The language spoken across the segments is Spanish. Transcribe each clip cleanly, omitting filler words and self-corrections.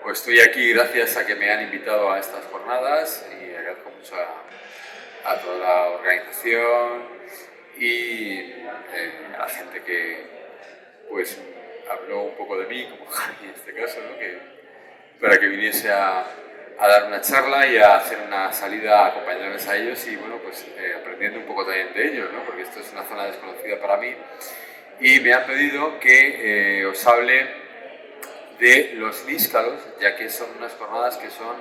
Pues estoy aquí gracias a que me han invitado a estas jornadas y agradezco mucho a toda la organización y a la gente que pues habló un poco de mí, como Javi en este caso, ¿no? Para que viniese a dar una charla y a hacer una salida, a acompañarles a ellos y bueno, pues aprendiendo un poco también de ellos, ¿no? Porque esto es una zona desconocida para mí y me han pedido que os hable de los níscalos, ya que son unas jornadas que son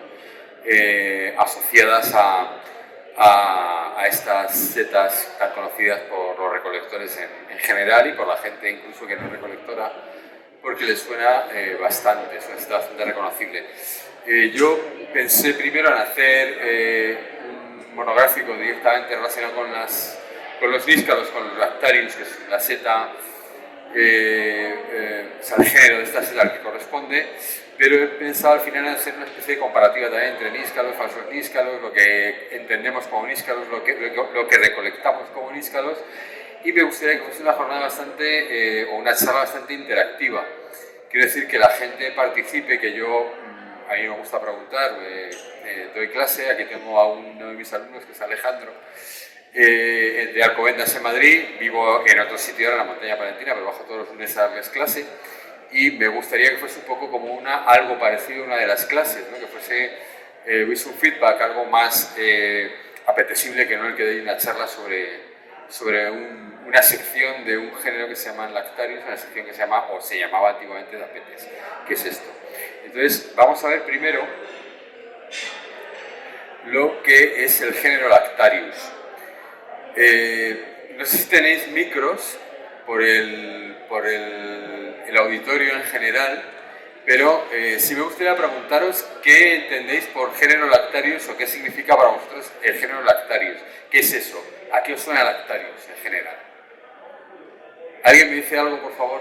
asociadas a estas setas tan conocidas por los recolectores en general y por la gente incluso que no es recolectora, porque les suena bastante, es una seta bastante reconocible. Yo pensé primero en hacer un monográfico directamente relacionado con los níscalos, con los lactarius, que es la seta al género de esta seta al que corresponde, pero he pensado al final en hacer una especie de comparativa también entre níscalos, falsos níscalos, lo que entendemos como níscalos, lo que recolectamos como níscalos, y me gustaría que fuese una jornada bastante, o una charla bastante interactiva. Quiero decir que la gente participe, que a mí me gusta preguntar, doy clase, aquí tengo a uno de mis alumnos que es Alejandro, de Alcobendas en Madrid, vivo en otro sitio ahora en la montaña palentina, pero bajo todos los lunes a darles clase y me gustaría que fuese un poco como algo parecido a una de las clases, ¿no? Que fuese un feedback, algo más apetecible que no el que dé una charla sobre una sección de un género que se llama Lactarius, una sección que se llama, o se llamaba antiguamente Dapetes. ¿Qué es esto? Entonces, vamos a ver primero lo que es el género Lactarius. No sé si tenéis micros por el auditorio en general, pero sí me gustaría preguntaros qué entendéis por género Lactarius o qué significa para vosotros el género Lactarius. ¿Qué es eso? ¿A qué os suena Lactarius en general? ¿Alguien me dice algo, por favor?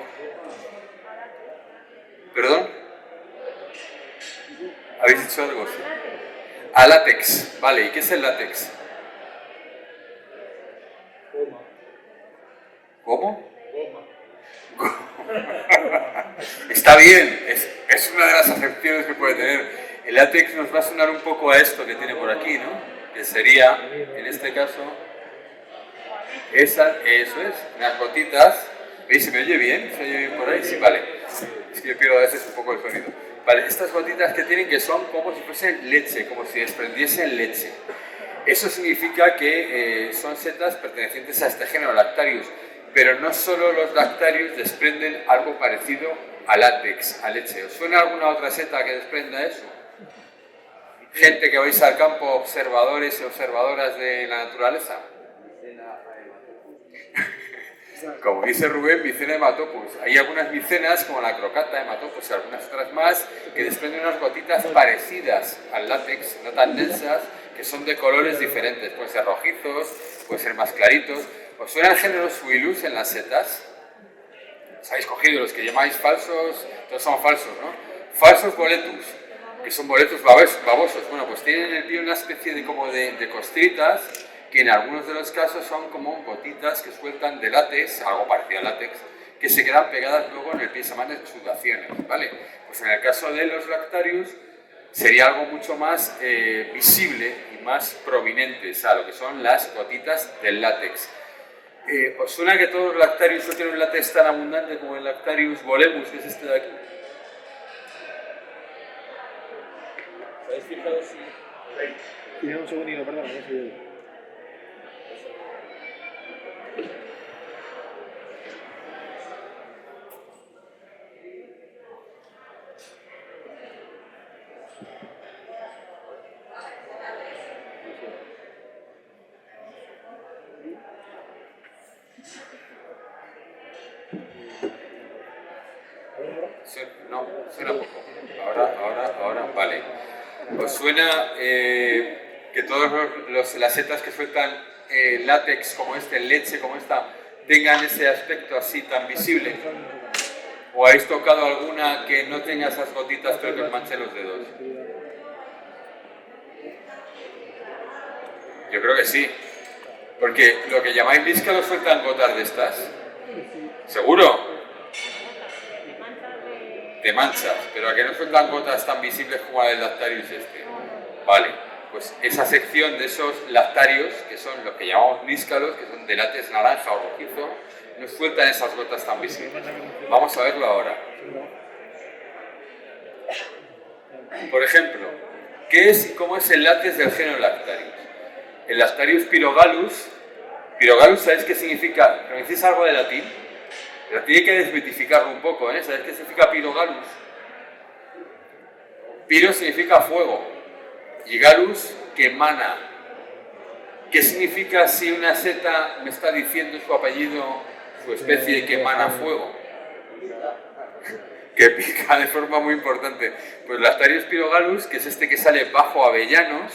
¿Perdón? ¿Habéis dicho algo? ¿Sí? A látex, vale. ¿Y qué es el látex? ¿Cómo? Está bien, es una de las acepciones que puede tener. El látex nos va a sonar un poco a esto que tiene por aquí, ¿no? Que sería, en este caso, eso es, unas gotitas. ¿Veis? ¿Se me oye bien? ¿Se oye bien por ahí? Sí, vale. Es que yo pierdo a veces un poco el sonido. Vale, estas gotitas que tienen que son como si fuesen leche, como si desprendiesen leche. Eso significa que son setas pertenecientes a este género Lactarius, pero no solo los Lactarius desprenden algo parecido a látex, a leche. ¿Os suena alguna otra seta que desprenda eso? Gente que vais al campo, observadores y observadoras de la naturaleza. Como dice Rubén, Micena hematopus. Hay algunas micenas, como la crocata hematopus y algunas otras más, que desprenden unas gotitas parecidas al látex, no tan densas, que son de colores diferentes. Pueden ser rojizos, pueden ser más claritos. ¿Os suena el género Suilus en las setas? ¿Os habéis cogido los que llamáis falsos? Todos son falsos, ¿no? Falsos boletus, que son boletus babosos. Bueno, pues tienen en el pie una especie de costritas, que en algunos de los casos son como gotitas que sueltan de látex, algo parecido al látex, que se quedan pegadas luego en el pie, se llaman exudaciones, ¿vale? Pues en el caso de los Lactarius sería algo mucho más visible y más prominente, o sea, lo que son las gotitas del látex. ¿Os suena que todos los Lactarius no tienen un látex tan abundante como el Lactarius bolemus, que es este de aquí? ¿Os habéis fijado si...? Tiene un segundito, perdón, no sé. No, suena poco. Ahora, vale. ¿Os suena que todas las setas que sueltan látex como este, leche como esta, tengan ese aspecto así tan visible? ¿O habéis tocado alguna que no tenga esas gotitas pero que os manche los dedos? Yo creo que sí. Porque lo que llamáis níscalos sueltan gotas de estas. ¿Seguro? te manchas, pero a que no sueltan gotas tan visibles como la del Lactarius este. Vale, pues esa sección de esos lactarios, que son los que llamamos níscalos, que son de látex naranja o rojizo, no sueltan esas gotas tan visibles. Vamos a verlo ahora. Por ejemplo, ¿qué es y cómo es el látex del género Lactarius? El Lactarius pyrogalus. Pyrogalus, ¿sabéis qué significa? ¿Conocéis algo de latín? Pero tiene que desmitificarlo un poco, ¿eh? ¿Sabéis qué significa pyrogalus? Pyro significa fuego y galus que emana. ¿Qué significa si una seta me está diciendo su apellido, su especie que emana fuego? Que pica de forma muy importante. Pues Lactarius pyrogalus, que es este que sale bajo avellanos,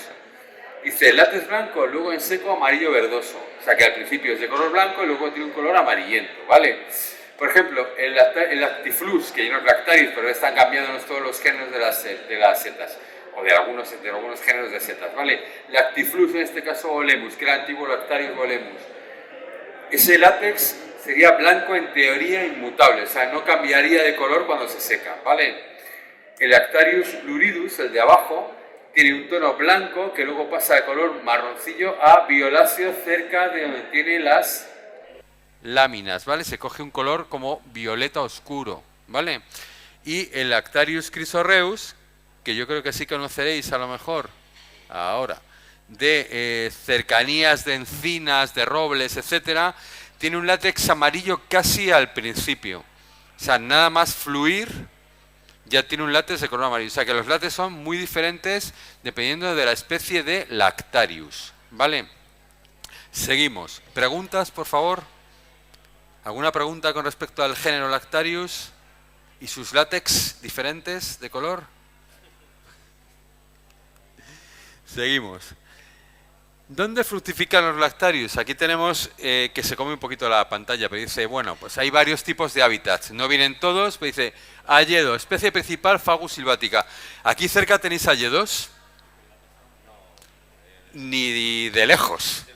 dice látex blanco, luego en seco amarillo verdoso. O sea que al principio es de color blanco y luego tiene un color amarillento, ¿vale? Por ejemplo, el Lactiflux, que no es Lactarius, pero están cambiando todos los géneros de las setas, o de algunos géneros de setas, ¿vale? Lactiflux, en este caso Olemus, que era el antiguo Lactarius Olemus. Ese látex sería blanco en teoría inmutable, o sea, no cambiaría de color cuando se seca, ¿vale? El Lactarius luridus, el de abajo, tiene un tono blanco que luego pasa de color marroncillo a violáceo cerca de donde tiene las láminas, ¿vale? Se coge un color como violeta oscuro, ¿vale? Y el Lactarius chrysoreus, que yo creo que sí conoceréis a lo mejor ahora, de cercanías de encinas, de robles, etcétera, tiene un látex amarillo casi al principio. O sea, nada más fluir ya tiene un látex de color amarillo. O sea que los látex son muy diferentes dependiendo de la especie de Lactarius, ¿vale? Seguimos. ¿Preguntas, por favor? ¿Alguna pregunta con respecto al género Lactarius y sus látex diferentes de color? Seguimos. ¿Dónde fructifican los Lactarius? Aquí tenemos que se come un poquito la pantalla, pero dice, bueno, pues hay varios tipos de hábitats. No vienen todos, pero dice, hayedo, especie principal, Fagus sylvatica. Aquí cerca tenéis hayedos. Ni de lejos.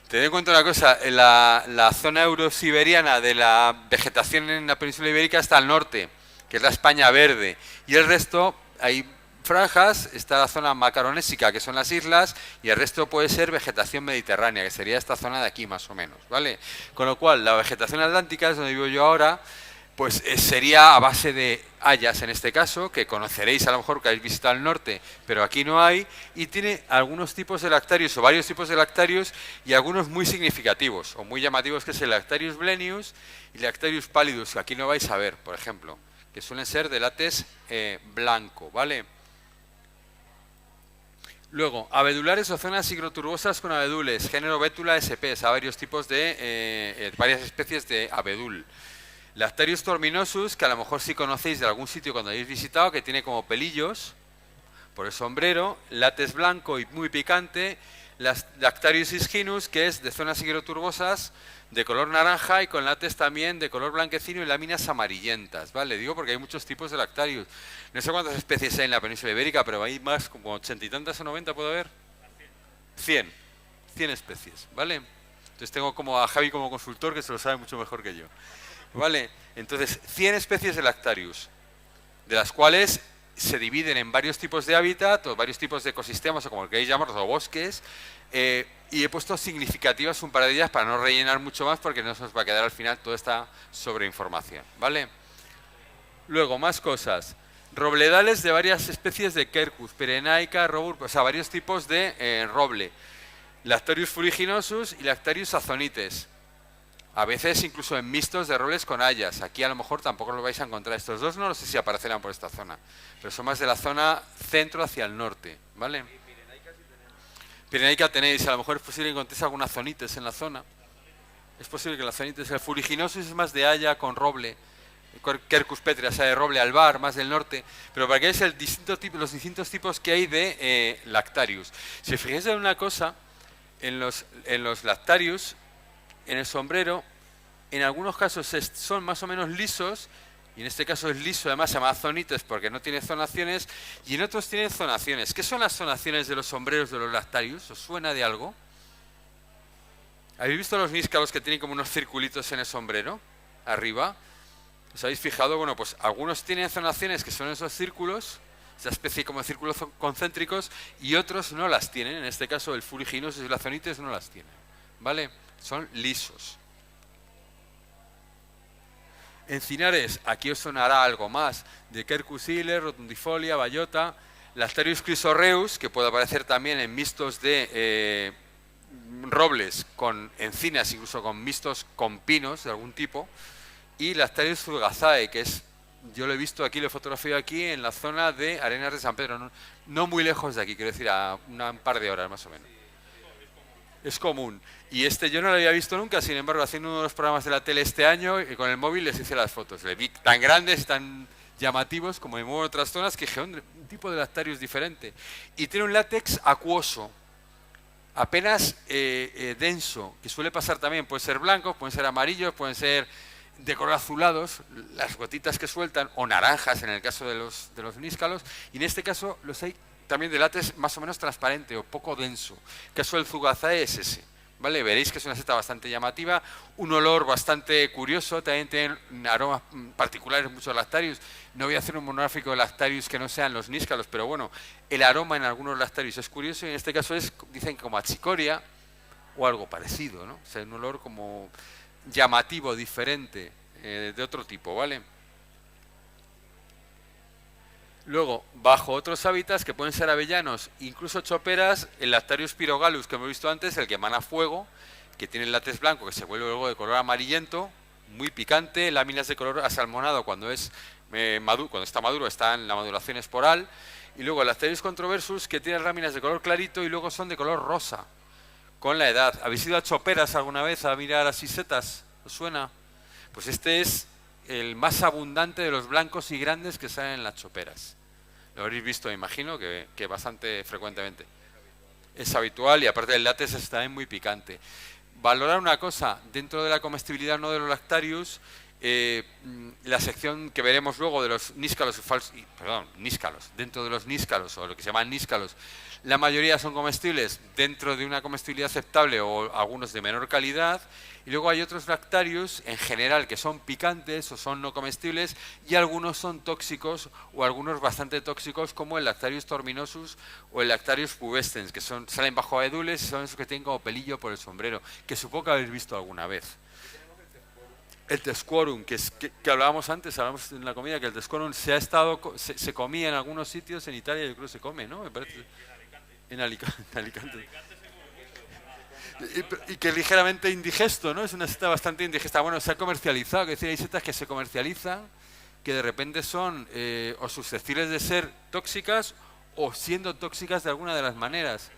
Tened en cuenta una cosa, la zona eurosiberiana de la vegetación en la península ibérica está al norte, que es la España verde, y el resto hay franjas, está la zona macaronésica, que son las islas, y el resto puede ser vegetación mediterránea, que sería esta zona de aquí más o menos, ¿vale? Con lo cual, la vegetación atlántica, es donde vivo yo ahora, pues sería a base de hayas en este caso, que conoceréis a lo mejor que habéis visitado el norte, pero aquí no hay, y tiene algunos tipos de Lactarius o varios tipos de Lactarius y algunos muy significativos o muy llamativos, que es el Lactarius blenius y Lactarius pallidus, que aquí no vais a ver, por ejemplo, que suelen ser de látex blanco, ¿vale? Luego, abedulares o zonas higroturbosas con abedules, género Betula sp, a varios tipos de, varias especies de abedul. Lactarius torminosus, que a lo mejor sí conocéis de algún sitio cuando habéis visitado, que tiene como pelillos por el sombrero, látex blanco y muy picante. Lactarius isginus, que es de zonas higroturbosas, de color naranja y con látex también de color blanquecino y láminas amarillentas, ¿vale? Digo porque hay muchos tipos de Lactarius. No sé cuántas especies hay en la península ibérica, pero hay más, como 80 y tantas o 90, ¿puedo ver? 100 especies, ¿vale? Entonces tengo como a Javi como consultor, que se lo sabe mucho mejor que yo, ¿vale? Entonces, 100 especies de Lactarius, de las cuales se dividen en varios tipos de hábitat o varios tipos de ecosistemas, o como lo queréis llamarlos, o bosques, y he puesto significativas un par de ellas para no rellenar mucho más, porque no se os va a quedar al final toda esta sobreinformación, ¿vale? Luego, más cosas. Robledales de varias especies de Quercus, Perenaica, Robur, o sea, varios tipos de roble. Lactarius fuliginosus y Lactarius azonites. A veces incluso en mixtos de robles con hayas. Aquí a lo mejor tampoco lo vais a encontrar. Estos dos no sé si aparecerán por esta zona, pero son más de la zona centro hacia el norte, ¿vale? Pirenaica tenéis, a lo mejor es posible que encontréis algunas zonites en la zona. Es posible que la zonites, el fuliginosus es más de haya con roble, Quercus petrea, o sea, de roble albar, más del norte, pero para que veáis los distintos tipos que hay de Lactarius. Si os fijáis en una cosa, en los Lactarius, en el sombrero, en algunos casos son más o menos lisos, y en este caso es liso, además se llama zonites porque no tiene zonaciones, y en otros tienen zonaciones. ¿Qué son las zonaciones de los sombreros de los Lactarius? ¿Os suena de algo? ¿Habéis visto los níscalos que tienen como unos circulitos en el sombrero? Arriba. ¿Os habéis fijado? Bueno, pues algunos tienen zonaciones que son esos círculos, esa especie como de círculos concéntricos, y otros no las tienen. En este caso el Furiginosus y la Zonites no las tienen, ¿vale? Son lisos. Encinares, aquí os sonará algo más, de Quercus ile, Rotundifolia, Bayota, Lactarius chrysoreus, que puede aparecer también en mixtos de robles con encinas, incluso con mixtos con pinos de algún tipo, y Lactarius fulgazae, que es, yo lo he visto aquí, lo he fotografiado aquí en la zona de Arenas de San Pedro, no muy lejos de aquí, quiero decir, a un par de horas más o menos. Es común. Y este yo no lo había visto nunca, sin embargo, haciendo uno de los programas de la tele este año, y con el móvil les hice las fotos. Le vi tan grandes, tan llamativos, como me muevo en otras zonas, que dije, hombre, un tipo de Lactarius diferente. Y tiene un látex acuoso, apenas denso, que suele pasar también, puede ser blanco, pueden ser amarillos, pueden ser de color azulados, las gotitas que sueltan, o naranjas en el caso de los níscalos, y en este caso los hay también de látex más o menos transparente o poco denso. El caso del Zugazae es ese, ¿vale? Veréis que es una seta bastante llamativa, un olor bastante curioso, también tienen aromas particulares muchos Lactarius. No voy a hacer un monográfico de Lactarius que no sean los níscalos, pero bueno, el aroma en algunos Lactarius es curioso y en este caso es, dicen, como a chicoria o algo parecido, ¿no? O sea, un olor como llamativo, diferente, de otro tipo, ¿vale? Luego, bajo otros hábitats que pueden ser avellanos, incluso choperas, el Lactarius pyrogalus que hemos visto antes, el que emana fuego, que tiene el látex blanco que se vuelve luego de color amarillento, muy picante, láminas de color asalmonado cuando cuando está maduro, está en la maduración esporal, y luego el Lactarius controversus que tiene láminas de color clarito y luego son de color rosa, con la edad. ¿Habéis ido a choperas alguna vez a mirar así setas? ¿Os suena? Pues este es el más abundante de los blancos y grandes que salen en las choperas. Lo habréis visto, me imagino, que bastante frecuentemente. Es habitual y aparte del látex es también muy picante. Valorar una cosa, dentro de la comestibilidad no de los Lactarius, la sección que veremos luego de los níscalos, níscalos, dentro de los níscalos o lo que se llaman níscalos, la mayoría son comestibles dentro de una comestibilidad aceptable o algunos de menor calidad, y luego hay otros Lactarius en general que son picantes o son no comestibles y algunos son tóxicos o algunos bastante tóxicos como el Lactarius torminosus o el Lactarius pubescens, que salen bajo aedules y son esos que tienen como pelillo por el sombrero, que supongo que habéis visto alguna vez. El Tescorum, que hablábamos antes, hablábamos en la comida, que el Tescorum se comía en algunos sitios, en Italia yo creo que se come, ¿no? Me parece. En Alicante. Y que es ligeramente indigesto, ¿no? Es una seta bastante indigesta. Bueno, se ha comercializado, que decir, hay setas que se comercializan, que de repente son o susceptibles de ser tóxicas o siendo tóxicas de alguna de las maneras.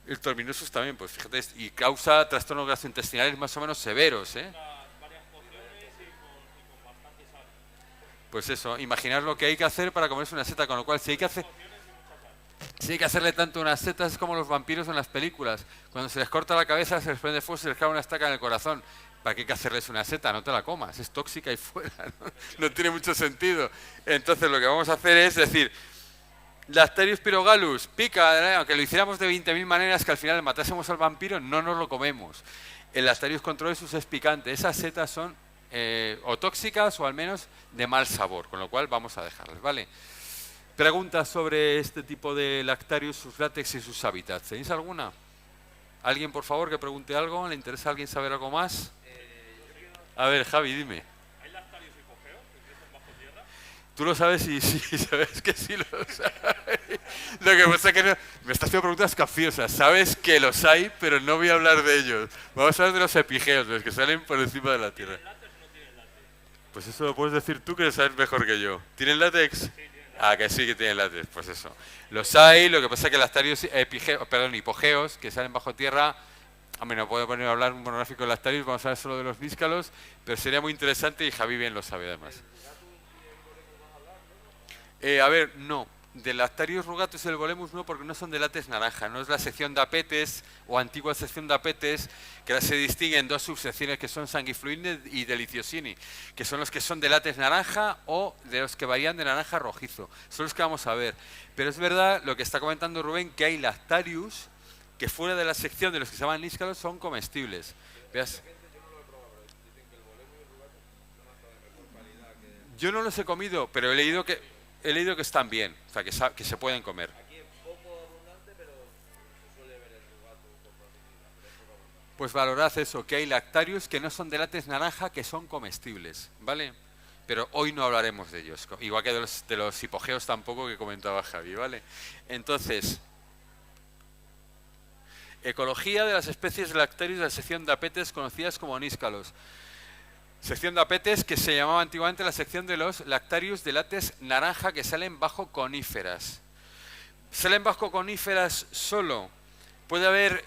El torminosus también, pues fíjate, y causa trastornos gastrointestinales más o menos severos, ¿eh? Pues eso, imaginar lo que hay que hacer para comerse una seta, con lo cual si hay que hacerle tanto unas setas es como los vampiros en las películas. Cuando se les corta la cabeza, se les prende fuego, se les clava una estaca en el corazón. ¿Para qué hay que hacerles una seta? No te la comas, es tóxica y fuera, ¿no? No tiene mucho sentido. Entonces lo que vamos a hacer es decir, Lactarius pyrogalus, pica, aunque lo hiciéramos de 20.000 maneras, que al final matásemos al vampiro, no nos lo comemos. El Lactarius controversus es picante. Esas setas son o tóxicas o al menos de mal sabor, con lo cual vamos a dejarlas, ¿vale? Preguntas sobre este tipo de Lactarius, sus látex y sus hábitats. ¿Tenéis alguna? ¿Alguien, por favor, que pregunte algo? ¿Le interesa a alguien saber algo más? A ver, Javi, dime. ¿Hay Lactarius hipogeos que crecen bajo tierra? Tú lo sabes y sí, sabes que sí lo sabes. Lo que pasa es que me estás haciendo preguntas capciosas. Sabes que los hay, pero no voy a hablar de ellos. Vamos a hablar de los epigeos, los que salen por encima de la tierra. ¿Tienen látex o no tienen látex? Pues eso lo puedes decir tú, que lo sabes mejor que yo. ¿Tienen látex? Sí. Que sí que tienen látex, pues eso. Los hay, lo que pasa es que Lactarius hipogeos, que salen bajo tierra, hombre, no puedo poner a hablar un monográfico de Lactarius, vamos a hablar solo de los níscalos, pero sería muy interesante y Javi bien lo sabe además. A ver, no. De Lactarius rugatus y el Bolemus no, porque no son de látex naranja, no es la sección de Apetes o antigua sección de Apetes, que ahora se distinguen dos subsecciones que son Sanguifluine y Deliciosini, que son los que son de látex naranja o de los que varían de naranja rojizo. Son los que vamos a ver. Pero es verdad lo que está comentando Rubén, que hay Lactarius que fuera de la sección de los que se llaman níscalos son comestibles. ¿Veas? Yo no los he comido, pero he leído que están bien, o sea, que se pueden comer. Aquí es poco abundante, pero se suele ver en tu gato con facilidad, pero es poco abundante. Pues valorad eso, que hay lactarios que no son de látex naranja, que son comestibles, ¿vale? Pero hoy no hablaremos de ellos, igual que de los hipogeos tampoco que comentaba Javi, ¿vale? Entonces, ecología de las especies de lactarios de la sección de apetes conocidas como níscalos. Sección de apetes que se llamaba antiguamente la sección de los lactarios de látex naranja que salen bajo coníferas. ¿Salen bajo coníferas solo? Puede haber,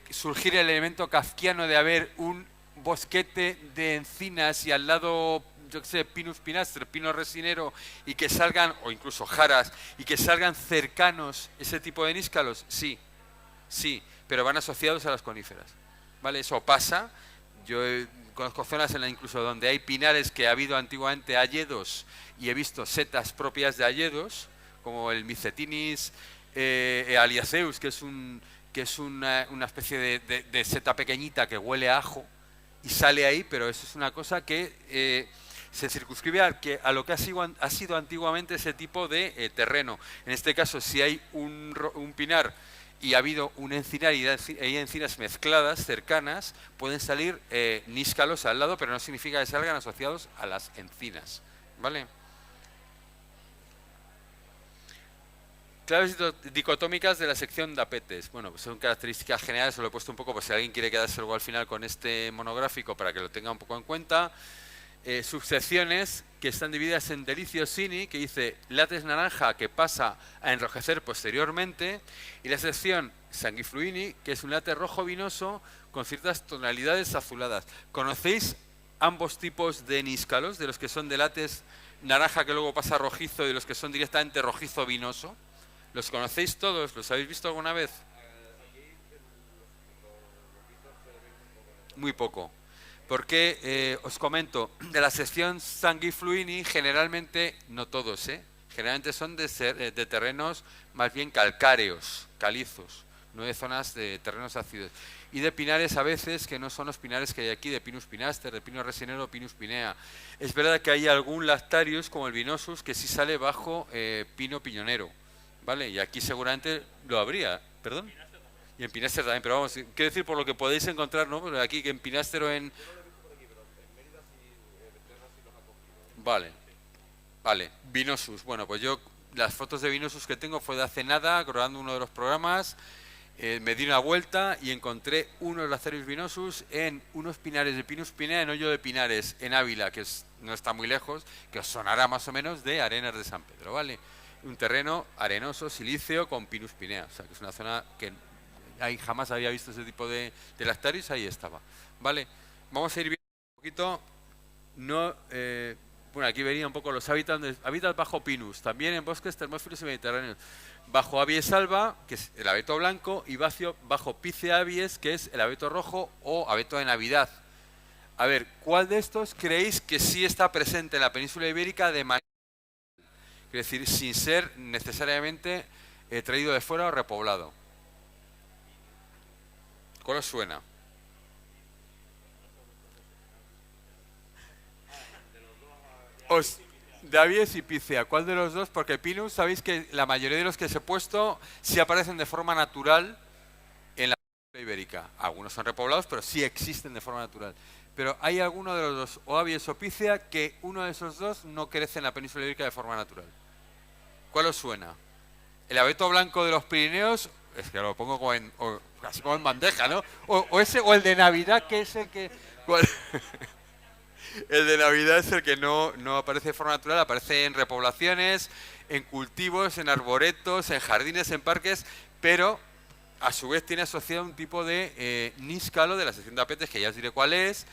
surgir el elemento kafkiano de haber un bosquete de encinas y al lado, yo qué sé, Pinus pinaster, pino resinero, y que salgan, o incluso jaras, y que salgan cercanos ese tipo de níscalos. Sí, sí, pero van asociados a las coníferas. ¿Vale? Eso pasa. Yo conozco zonas incluso donde hay pinares que ha habido antiguamente hayedos y he visto setas propias de hayedos, como el Micetinis aliaceus, que es una especie de seta pequeñita que huele a ajo y sale ahí, pero eso es una cosa que se circunscribe a lo que ha sido antiguamente ese tipo de terreno. En este caso, si hay un pinar y ha habido un encinar y hay encinas mezcladas, cercanas, pueden salir níscalos al lado, pero no significa que salgan asociados a las encinas, ¿vale? Claves dicotómicas de la sección de apetes. Bueno, pues son características generales, se lo he puesto un poco por si alguien quiere quedarse luego al final con este monográfico para que lo tenga un poco en cuenta. Subsecciones que están divididas en deliciosini, que dice látex naranja que pasa a enrojecer posteriormente, y la sección sanguifluini, que es un látex rojo vinoso con ciertas tonalidades azuladas. ¿Conocéis ambos tipos de níscalos, de los que son de látex naranja que luego pasa a rojizo y de los que son directamente rojizo vinoso? ¿Los conocéis todos? ¿Los habéis visto alguna vez? Muy poco. Porque os comento, de la sección sanguifluini, generalmente, no todos, generalmente son de terrenos más bien calcáreos, calizos, no de zonas de terrenos ácidos. Y de pinares a veces, que no son los pinares que hay aquí, de Pinus pinaster, de Pinus resinero, Pinus pinea. Es verdad que hay algún lactarius, como el Vinosus, que sí sale bajo Pino piñonero, ¿vale? Y aquí seguramente lo habría, ¿perdón? Y en Pinaster también, pero vamos, quiero decir por lo que podéis encontrar, ¿no? Pero aquí que en Pinaster o en... Vale, vale, Vinosus. Bueno, pues yo las fotos de Vinosus que tengo fue de hace nada, grabando uno de los programas, me di una vuelta y encontré unos Lacerius vinosus en unos pinares de Pinus pinea, en Hoyo de Pinares, en Ávila, que no está muy lejos, que os sonará más o menos de Arenas de San Pedro, ¿vale? Un terreno arenoso, silíceo, con Pinus pinea, o sea, que es una zona que ahí jamás había visto ese tipo de lactarius, ahí estaba, ¿vale? Vamos a ir viendo un poquito, no... bueno, aquí vería un poco los hábitats bajo Pinus, también en bosques termófilos y mediterráneos. Bajo Abies alba, que es el abeto blanco, y bajo Picea abies, que es el abeto rojo o abeto de Navidad. A ver, ¿cuál de estos creéis que sí está presente en la península ibérica de manera, es decir, sin ser necesariamente traído de fuera o repoblado? ¿Cuál os suena? De Abies y Picea, ¿cuál de los dos? Porque Pinus, sabéis que la mayoría de los que os he puesto sí aparecen de forma natural en la península ibérica. Algunos son repoblados, pero sí existen de forma natural. Pero hay alguno de los dos, o Abies o Picea, que uno de esos dos no crece en la península ibérica de forma natural. ¿Cuál os suena? El abeto blanco de los Pirineos, es que lo pongo casi como en bandeja, ¿no? O el de Navidad, que es el que... El de Navidad es el que no aparece de forma natural, aparece en repoblaciones, en cultivos, en arboretos, en jardines, en parques, pero a su vez tiene asociado un tipo de níscalo de la sección de apetes, que ya os diré cuál es,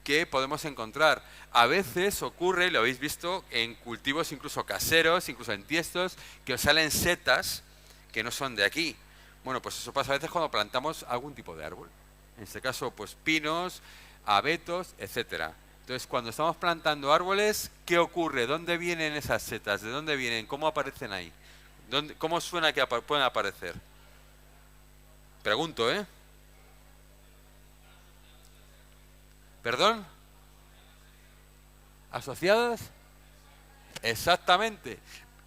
que podemos encontrar. A veces ocurre, lo habéis visto, en cultivos incluso caseros, incluso en tiestos, que os salen setas que no son de aquí. Bueno, pues eso pasa a veces cuando plantamos algún tipo de árbol. En este caso, pues pinos, abetos, etcétera. Entonces, cuando estamos plantando árboles, ¿qué ocurre? ¿Dónde vienen esas setas? ¿De dónde vienen? ¿Cómo aparecen ahí? ¿Cómo suena que pueden aparecer? Pregunto, ¿eh? ¿Perdón? ¿Asociadas? Exactamente.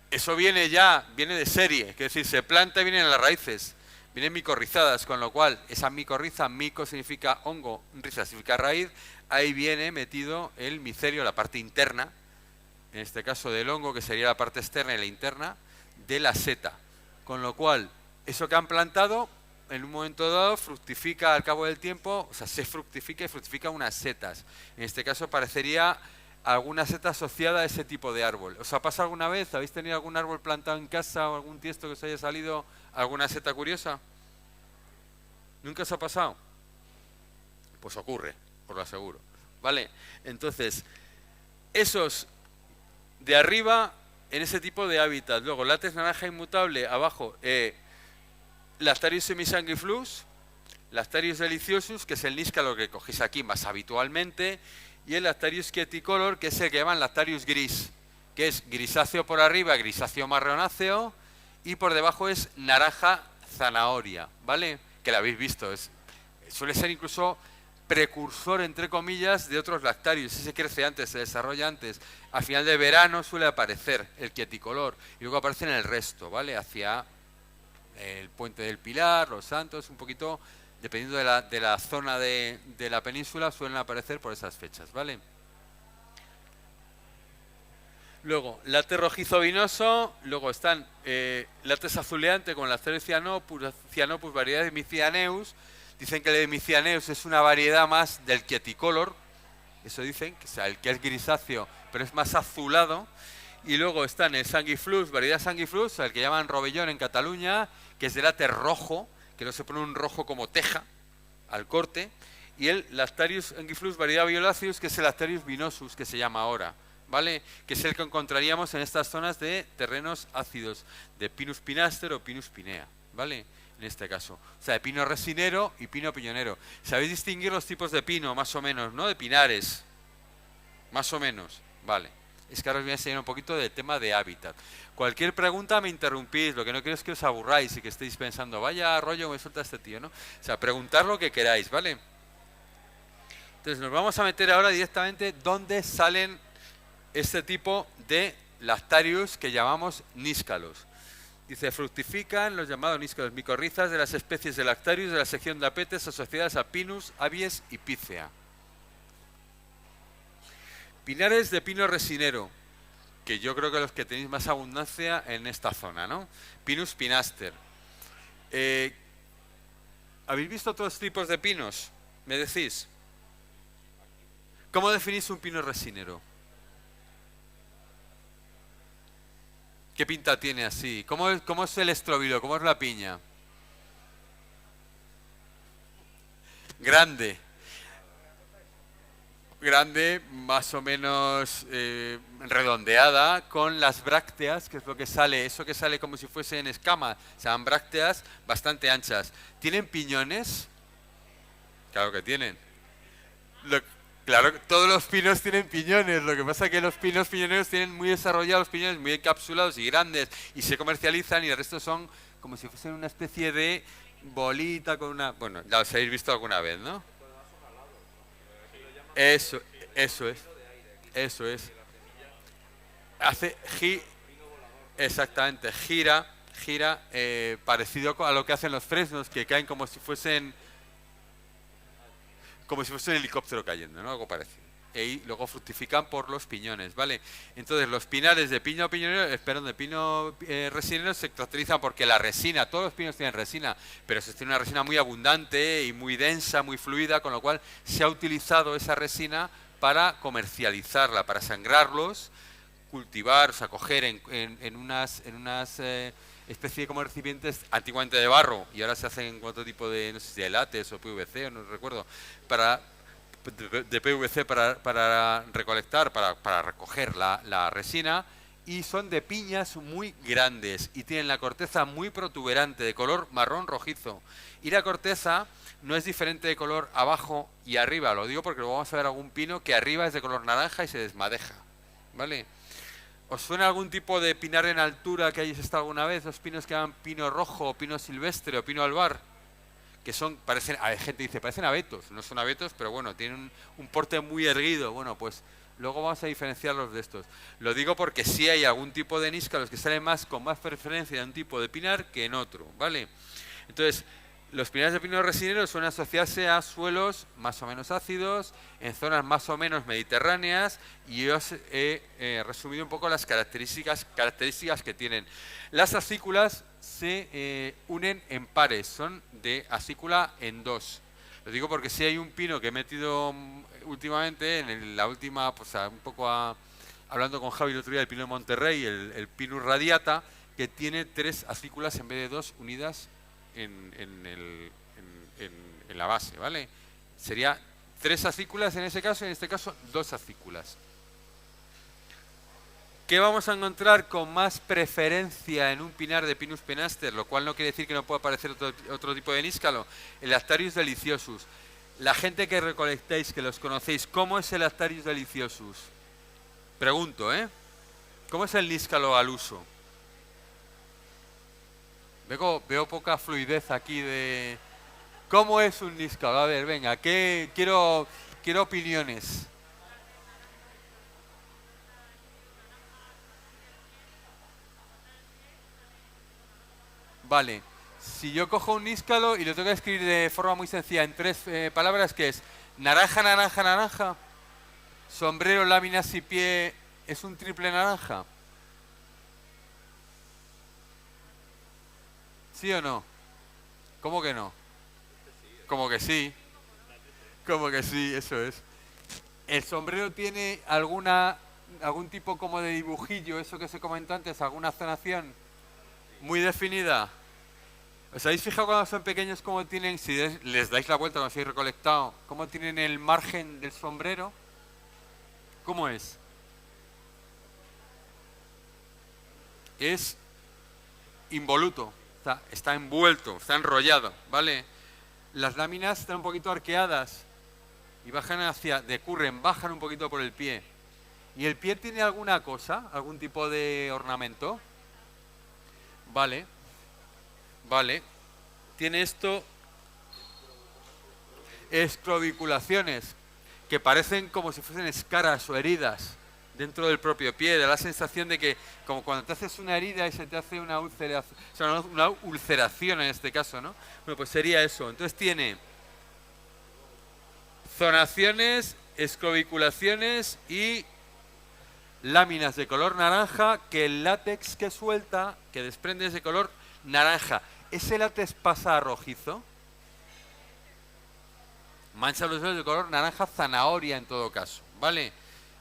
Eso viene de serie, es decir, se planta y vienen en las raíces, vienen micorrizadas, con lo cual esa micorriza, mico significa hongo, riza significa raíz, ahí viene metido el micelio, la parte interna, en este caso del hongo, que sería la parte externa y la interna, de la seta. Con lo cual, eso que han plantado, en un momento dado, fructifica al cabo del tiempo, o sea, se fructifica y fructifica unas setas. En este caso parecería alguna seta asociada a ese tipo de árbol. ¿Os ha pasado alguna vez? ¿Habéis tenido algún árbol plantado en casa o algún tiesto que os haya salido alguna seta curiosa? ¿Nunca os ha pasado? Pues ocurre, os lo aseguro. ¿Vale? Entonces, esos de arriba en ese tipo de hábitat. Luego, látex naranja inmutable, abajo, Lactarius semisanguiflux, Lactarius deliciosus, que es el níscalo que cogéis aquí más habitualmente, y el Lactarius quieticolor, que es el que llaman Lactarius gris, que es grisáceo por arriba, grisáceo marronáceo, y por debajo es naranja zanahoria, ¿vale? Que lo habéis visto, suele ser incluso precursor, entre comillas, de otros lactarios. Ese crece antes, se desarrolla antes. Al final de verano suele aparecer el quieticolor y luego aparece en el resto, ¿vale? Hacia el Puente del Pilar, Los Santos, un poquito, dependiendo de la zona de la península, suelen aparecer por esas fechas, ¿vale? Luego, látex rojizo vinoso, luego están látex azuleante con Lactarius cyanopus, variedad de Micianeus. Dicen que el de Micianeus es una variedad más del quieticolor, eso dicen, que sea el que es grisáceo, pero es más azulado. Y luego están el sanguiflux, variedad sanguiflux, el que llaman robellón en Cataluña, que es de látex rojo, que no se pone un rojo como teja al corte. Y el Lactarius sanguiflux, variedad violáceus, que es el Lactarius vinosus, que se llama ahora, ¿vale? Que es el que encontraríamos en estas zonas de terrenos ácidos, de Pinus pinaster o Pinus pinea, ¿vale? En este caso, o sea, de pino resinero y pino piñonero. ¿Sabéis distinguir los tipos de pino, más o menos, no? De pinares, más o menos, vale. Es que ahora os voy a enseñar un poquito del tema de hábitat. Cualquier pregunta me interrumpís, lo que no quiero es que os aburráis y que estéis pensando, vaya rollo me suelta este tío, ¿no? O sea, preguntar lo que queráis, ¿vale? Entonces nos vamos a meter ahora directamente dónde salen este tipo de Lactarius que llamamos níscalos. Dice, fructifican los llamados níscalos micorrizas de las especies de Lactarius de la sección de Apetes asociadas a Pinus, Abies y Picea. Pinares de pino resinero, que yo creo que los que tenéis más abundancia en esta zona, ¿no? Pinus pinaster. ¿Habéis visto otros tipos de pinos? ¿Me decís? ¿Cómo definís un pino resinero? ¿Qué pinta tiene así? ¿Cómo es el estróbilo? ¿Cómo es la piña? Grande. Grande, más o menos redondeada, con las brácteas, que es lo que sale, eso que sale como si fuesen escamas, se llaman brácteas bastante anchas. ¿Tienen piñones? Claro que tienen. Claro, todos los pinos tienen piñones, lo que pasa es que los pinos piñoneros tienen muy desarrollados piñones, muy encapsulados y grandes, y se comercializan, y el resto son como si fuesen una especie de bolita con una... Bueno, ya os habéis visto alguna vez, ¿no? Eso es. Exactamente, gira, parecido a lo que hacen los fresnos, que caen como si fuesen un helicóptero cayendo, ¿no? Algo parecido. Y luego fructifican por los piñones, ¿vale? Entonces los pinares de pino resinero se caracterizan porque la resina, todos los pinos tienen resina, pero se tiene una resina muy abundante y muy densa, muy fluida, con lo cual se ha utilizado esa resina para comercializarla, para sangrarlos, cultivar, o sea, coger en unas especie como recipientes antiguamente de barro y ahora se hacen otro tipo de, no sé si de látex o PVC, no recuerdo, de PVC para recolectar, para recoger la resina, y son de piñas muy grandes y tienen la corteza muy protuberante, de color marrón rojizo, y la corteza no es diferente de color abajo y arriba, lo digo porque luego vamos a ver algún pino que arriba es de color naranja y se desmadeja, ¿vale? ¿Os suena algún tipo de pinar en altura que hayáis estado alguna vez? Los pinos que llaman pino rojo, pino silvestre o pino albar, que parecen, hay gente que dice, parecen abetos, no son abetos, pero bueno, tienen un porte muy erguido. Bueno, pues Luego vamos a diferenciarlos de estos. Lo digo porque sí hay algún tipo de níscalos que salen más con más preferencia en un tipo de pinar que en otro, ¿vale? Entonces, los pinares de pino resinero suelen asociarse a suelos más o menos ácidos, en zonas más o menos mediterráneas, y yo os he resumido un poco las características que tienen. Las acículas se unen en pares, son de acícula en dos. Lo digo porque si hay un pino que he metido últimamente, la última, pues un poco hablando con Javi el otro día, el pino de Monterrey, el Pinus radiata, que tiene 3 acículas en vez de 2 unidas en la base, ¿vale? Sería 3 acículas en ese caso, y en este caso 2 acículas. ¿Qué vamos a encontrar con más preferencia en un pinar de Pinus penaster? Lo cual no quiere decir que no pueda aparecer otro tipo de níscalo. El Actarius deliciosus. La gente que recolectáis, que los conocéis, ¿cómo es el Actarius deliciosus? Pregunto, ¿eh? ¿Cómo es el níscalo al uso? Veo poca fluidez aquí de... ¿Cómo es un níscalo? A ver, venga, quiero opiniones. Vale, si yo cojo un níscalo y lo tengo que escribir de forma muy sencilla en 3 palabras, ¿qué es? Naranja, naranja, naranja. Sombrero, láminas y pie, ¿es un triple naranja? ¿Sí o no? ¿Cómo que no? Como que sí. Como que sí, eso es. ¿El sombrero tiene algún tipo como de dibujillo, eso que se comentó antes, alguna zonación muy definida? ¿Os habéis fijado cuando son pequeños cómo tienen, si les dais la vuelta cuando os habéis recolectado, cómo tienen el margen del sombrero? ¿Cómo es? Es involuto, está envuelto, está enrollado, ¿vale? Las láminas están un poquito arqueadas y bajan bajan un poquito por el pie. ¿Y el pie tiene alguna cosa, algún tipo de ornamento? Vale. Tiene esto escroviculaciones, que parecen como si fuesen escaras o heridas dentro del propio pie. Da la sensación de que, como cuando te haces una herida y se te hace una ulceración, o sea, una ulceración en este caso, ¿no? Bueno, pues sería eso. Entonces tiene zonaciones, escroviculaciones y láminas de color naranja, que el látex que suelta, que desprende ese color naranja. ¿Ese látex pasa a rojizo? Mancha los dedos de color naranja zanahoria en todo caso, ¿vale?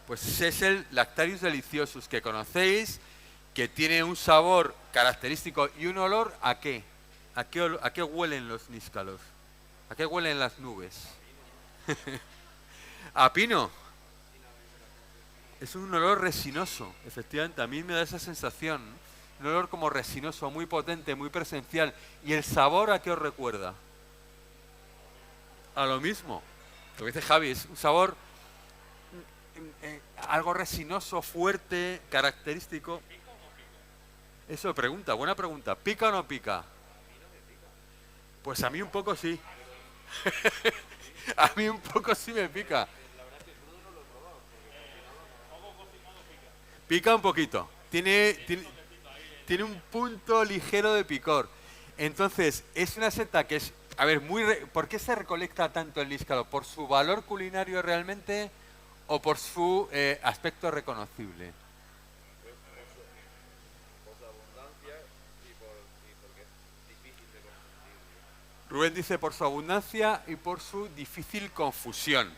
Pues ese es el Lactarius deliciosus que conocéis, que tiene un sabor característico y un olor ¿a qué? ¿A qué huelen los níscalos? ¿A qué huelen las nubes? ¿A pino? Es un olor resinoso, efectivamente, a mí me da esa sensación, ¿no? Un olor como resinoso, muy potente, muy presencial. ¿Y el sabor a qué os recuerda? A lo mismo. Lo que dice Javi, es un sabor algo resinoso, fuerte, característico. Eso pregunta, buena pregunta. ¿Pica o no pica? Pues a mí un poco sí. A mí un poco sí me pica. Pica un poquito. Tiene un punto ligero de picor. Entonces, es una seta que es... A ver, ¿por qué se recolecta tanto el níscalo? ¿Por su valor culinario realmente o por su aspecto reconocible? Por su abundancia y porque es difícil de confundir. Rubén dice por su abundancia y por su difícil confusión.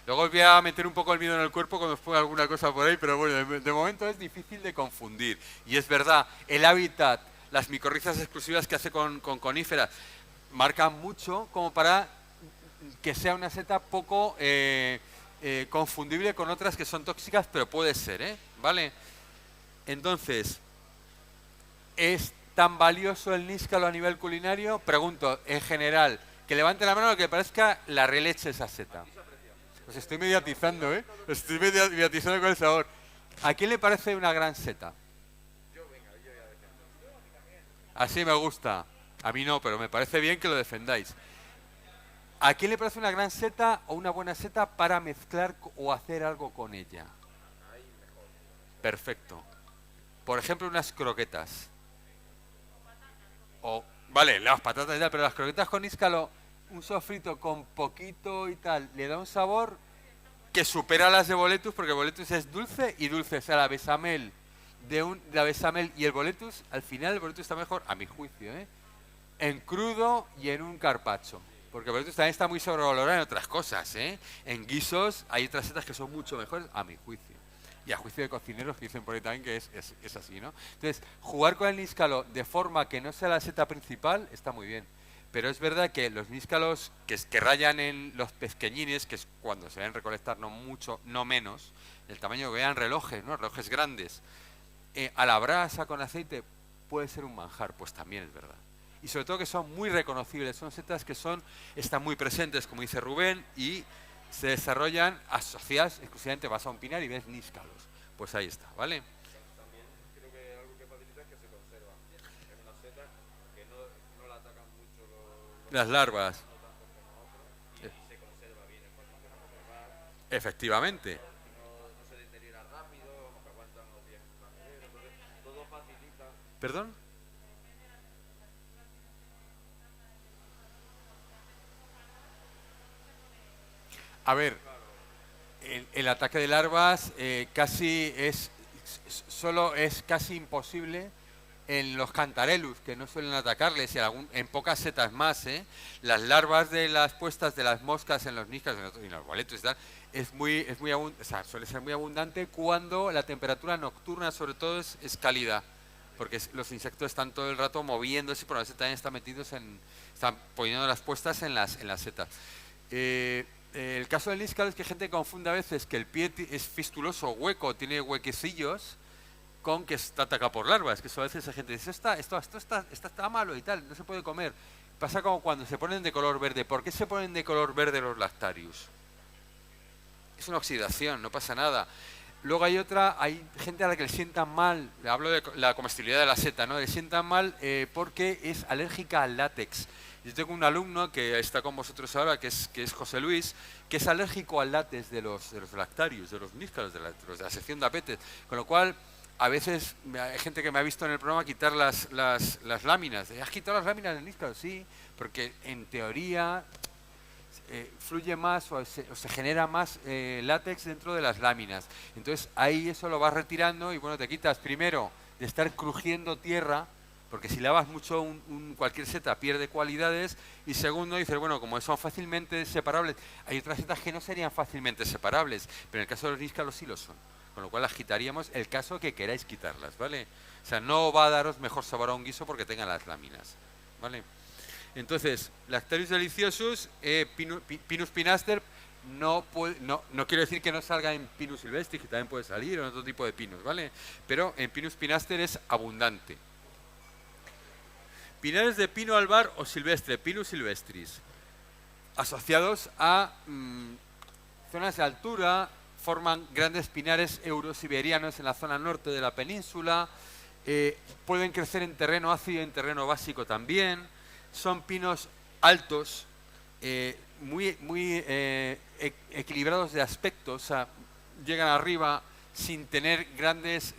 Luego os voy a meter un poco el miedo en el cuerpo cuando os ponga alguna cosa por ahí, pero bueno, de momento es difícil de confundir. Y es verdad, el hábitat, las micorrizas exclusivas que hace con coníferas, marcan mucho como para que sea una seta poco confundible con otras que son tóxicas, pero puede ser, ¿eh? ¿Vale? Entonces, ¿es tan valioso el níscalo a nivel culinario? Pregunto, en general, que levante la mano lo que parezca la releche esa seta. Os estoy mediatizando, ¿eh? Estoy mediatizando con el sabor. ¿A quién le parece una gran seta? Yo ya defiendo. Así me gusta. A mí no, pero me parece bien que lo defendáis. ¿A quién le parece una gran seta o una buena seta para mezclar o hacer algo con ella? perfecto. Por ejemplo, unas croquetas. O, vale, las patatas y tal, pero las croquetas con níscalo, un sofrito con poquito y tal, le da un sabor que supera las de boletus, porque boletus es dulce y dulce. O sea, la bechamel la bechamel y el boletus, al final el boletus está mejor, a mi juicio, en crudo y en un carpaccio. Porque el boletus también está muy sobrevalorado en otras cosas, En guisos hay otras setas que son mucho mejores, a mi juicio. Y a juicio de cocineros que dicen por ahí también que es así, ¿no? Entonces, jugar con el níscalo de forma que no sea la seta principal está muy bien. Pero es verdad que los níscalos que rayan en los pequeñines, que es cuando se deben recolectar no mucho, no menos, el tamaño que vean relojes, ¿no? Relojes grandes, a la brasa con aceite puede ser un manjar, pues también es verdad. Y sobre todo que son muy reconocibles, son setas que están muy presentes, como dice Rubén, y se desarrollan asociadas exclusivamente, vas a un pinar y ves níscalos. Pues ahí está, ¿vale? También creo que algo que facilita es que se conserva. Es una seta que no la atacan mucho Las larvas. no tanto como otros y se conserva bien, es fácil de conservar. Efectivamente. No se deteriora rápido, como que aguantan los días en un basurero, entonces todo facilita. ¿Perdón? A ver, el ataque de larvas solo es casi imposible en los cantarellus, que no suelen atacarles, y en pocas setas más, Las larvas de las puestas de las moscas en los níscalos y en los boletos y tal, o sea, suele ser muy abundante cuando la temperatura nocturna, sobre todo, es cálida, porque los insectos están todo el rato moviéndose, por la seta también están poniendo las puestas en las setas. El caso del níscalo es que gente confunde a veces que el pie es fistuloso, hueco, tiene huequecillos, con que está atacado por larvas, que eso a veces la gente dice, esto está malo y tal, no se puede comer. Pasa como cuando se ponen de color verde. ¿Por qué se ponen de color verde los lactarius? Es una oxidación, no pasa nada. Luego hay gente a la que le sientan mal, hablo de la comestibilidad de la seta, ¿no? Le sientan mal porque es alérgica al látex. Yo tengo un alumno que está con vosotros ahora, que es José Luis, que es alérgico al látex de los lactarius, de los níscalos, de la sección de apetes. Con lo cual, a veces hay gente que me ha visto en el programa quitar las láminas. ¿Has quitado las láminas del níscalo? Sí, porque en teoría fluye más o se genera más látex dentro de las láminas. Entonces ahí eso lo vas retirando y bueno, te quitas primero de estar crujiendo tierra, porque si lavas mucho cualquier seta pierde cualidades, y segundo dices, bueno, como son fácilmente separables, hay otras setas que no serían fácilmente separables, pero en el caso de los níscalos sí lo son, con lo cual las quitaríamos el caso que queráis quitarlas, ¿vale? O sea, no va a daros mejor sabor a un guiso porque tengan las láminas, ¿vale? Entonces, Lactarius deliciosus, Pinus pinaster, no quiero decir que no salga en Pinus silvestris, que también puede salir, o en otro tipo de pinos, ¿vale? Pero en Pinus pinaster es abundante. Pinares de pino albar o silvestre, Pinus silvestris, asociados a zonas de altura, forman grandes pinares eurosiberianos en la zona norte de la península, pueden crecer en terreno ácido y en terreno básico también. Son pinos altos, muy equilibrados de aspecto, o sea, llegan arriba sin tener grandes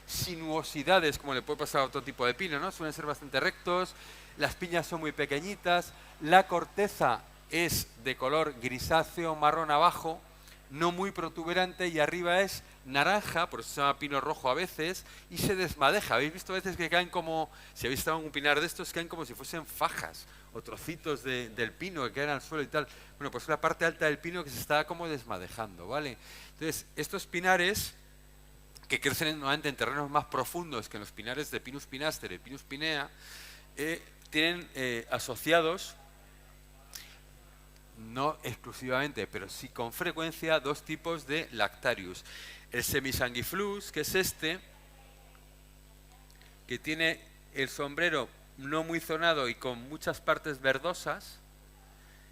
sinuosidades, como le puede pasar a otro tipo de pino, ¿no? Suelen ser bastante rectos, las piñas son muy pequeñitas, la corteza es de color grisáceo marrón abajo, no muy protuberante, y arriba es naranja, por eso se llama pino rojo a veces, y se desmadeja. ¿Habéis visto a veces que caen como, si habéis estado en un pinar de estos, caen como si fuesen fajas o trocitos del pino que caen al suelo y tal? Bueno, pues es la parte alta del pino que se está como desmadejando, ¿vale? Entonces, estos pinares, que crecen normalmente en terrenos más profundos que en los pinares de Pinus pinaster y Pinus pinea, tienen asociados, no exclusivamente, pero sí con frecuencia, dos tipos de Lactarius. El semisanguiflux, que es este, que tiene el sombrero no muy zonado y con muchas partes verdosas.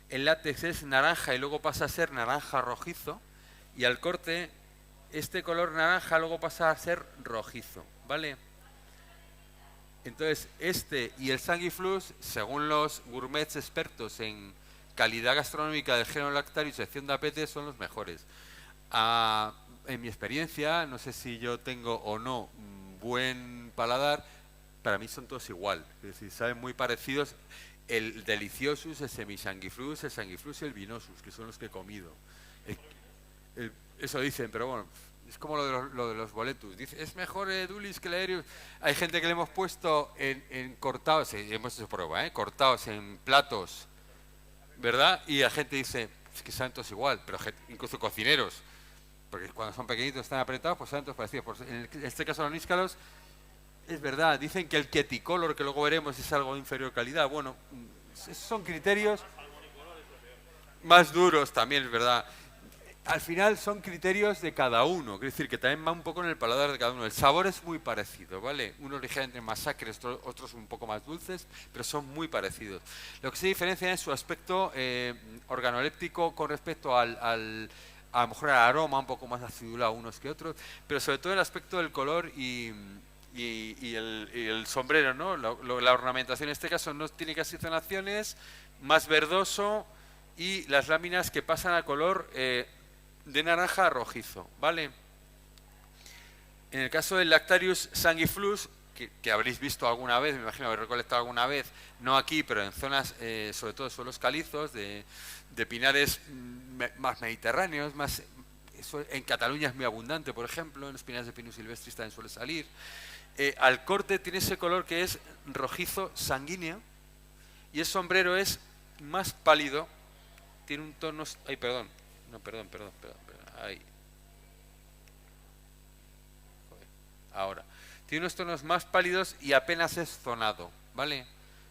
El látex es naranja y luego pasa a ser naranja rojizo, y al corte este color naranja luego pasa a ser rojizo, ¿vale? Entonces este y el sanguiflux, según los gourmets expertos en calidad gastronómica del género Lactarius, sección de apete, son los mejores. en mi experiencia, no sé si yo tengo o no buen paladar, para mí son todos igual, es decir, saben muy parecidos. El Deliciosus, el Semisanguiflus, el Sanguiflus y el Vinosus, que son los que he comido. Eso dicen, pero bueno, es como lo de los boletus. Dice, es mejor Dulis que el Aerius. Hay gente que le hemos puesto en cortados, hemos hecho prueba, cortados en platos, ¿verdad? Y la gente dice, es que saben todos igual, pero incluso cocineros, porque cuando son pequeñitos están apretados, pues saben todos parecidos. Pues en este caso los níscalos, es verdad, dicen que el Queticolor, que luego veremos, es algo de inferior calidad. Bueno, esos son criterios más duros también, es verdad. Al final son criterios de cada uno, quiere decir que también va un poco en el paladar de cada uno. El sabor es muy parecido, ¿vale? Unos ligeramente más acres, otros un poco más dulces, pero son muy parecidos. Lo que se diferencia es su aspecto organoléptico con respecto a lo mejor al aroma, un poco más acidulado unos que otros, pero sobre todo el aspecto del color y el sombrero, ¿no? La ornamentación en este caso no tiene casi zonaciones, más verdoso, y las láminas que pasan a color de naranja a rojizo, ¿vale? En el caso del Lactarius sanguiflus, que habréis visto alguna vez, me imagino habéis recolectado alguna vez, no aquí, pero en zonas, sobre todo suelos calizos, de pinares más mediterráneos, en Cataluña es muy abundante, por ejemplo, en los pinares de Pinus silvestris también suele salir. Al corte tiene ese color que es rojizo sanguíneo, y el sombrero es más pálido, tiene un tono... Ay, perdón. No, perdón. Ahí. Joder. Ahora. Tiene unos tonos más pálidos y apenas es zonado, ¿vale?